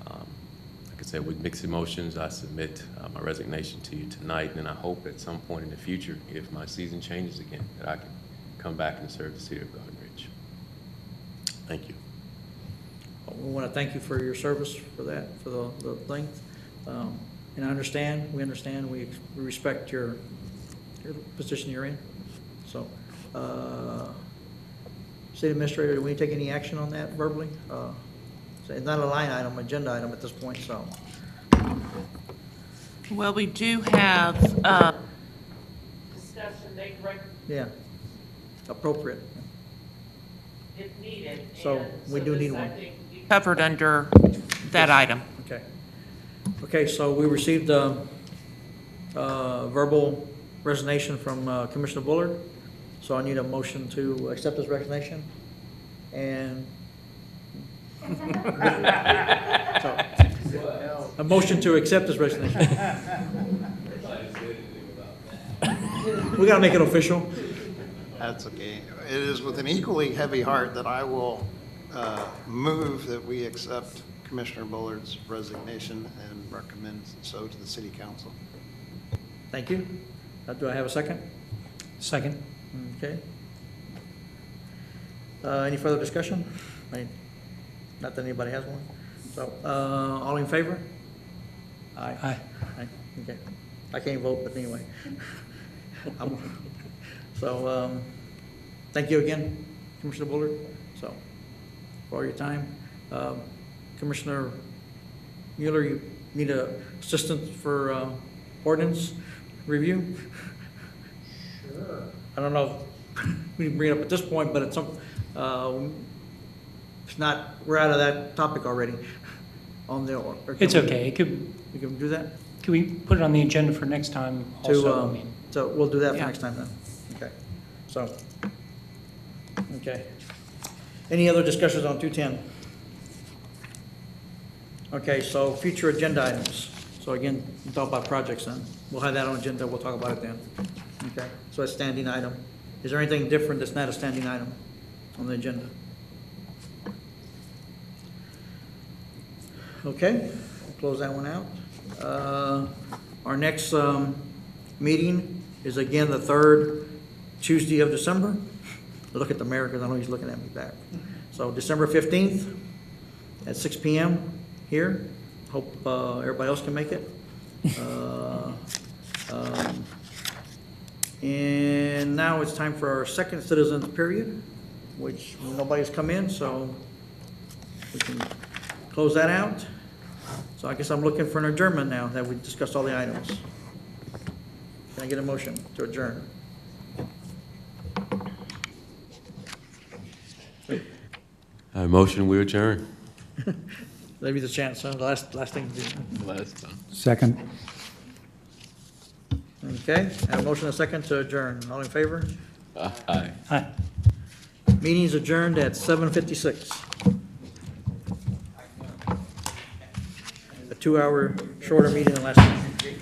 like I said, with mixed emotions, I submit my resignation to you tonight, and I hope at some point in the future, if my season changes again, that I can come back and serve the city of Gardner Ridge. Thank you. We want to thank you for your service for that, for the length. And I understand, we respect your position you're in. So, City Administrator, do we take any action on that verbally? So it's not a line item, agenda item at this point, so. Well, we do have discussion, make Yeah, appropriate. if needed. So we do need one. Covered under that item. Okay. Okay, so we received a verbal resignation from Commissioner Bullard. So I need a motion to accept his resignation. And so, a motion to accept his resignation. We gotta make it official. That's okay. It is with an equally heavy heart that I will move that we accept Commissioner Bullard's resignation and recommend so to the City Council. Thank you. Do I have a second? Second. Okay. Any further discussion? Not that anybody has one. So, all in favor? Aye. Aye. Aye. Okay. I can't vote, but anyway. So, thank you again, Commissioner Bullard, so, for all your time. Commissioner Mueller, you need a assistant for ordinance review? Sure. I don't know if we can bring it up at this point, but it's some, it's not, we're out of that topic already on the. or can It's we- okay. We can do that? Could we put it on the agenda for next time also? I mean, So we'll do that for Yeah. next time then. Okay, so, okay. Any other discussions on 210? Okay, so future agenda items. So again, we'll talk about projects then. We'll have that on agenda, we'll talk about it then. Okay, so a standing item. Is there anything different that's not a standing item on the agenda? Okay, we'll close that one out. Our next meeting is again the third Tuesday of December. Look at the mayor, because I know he's looking at me back. So December 15th at 6 PM here. Hope everybody else can make it. And now it's time for our second citizens period, which nobody's come in, so we can close that out. So I guess I'm looking for an adjournment now that we discussed all the items. Can I get a motion to adjourn? Motion, we adjourn. Maybe the chance, huh? The last thing to do. Second. Okay, I have a motion and a second to adjourn. All in favor? Aye. Hi. Meeting's adjourned at 7:56. A 2-hour shorter meeting than last week.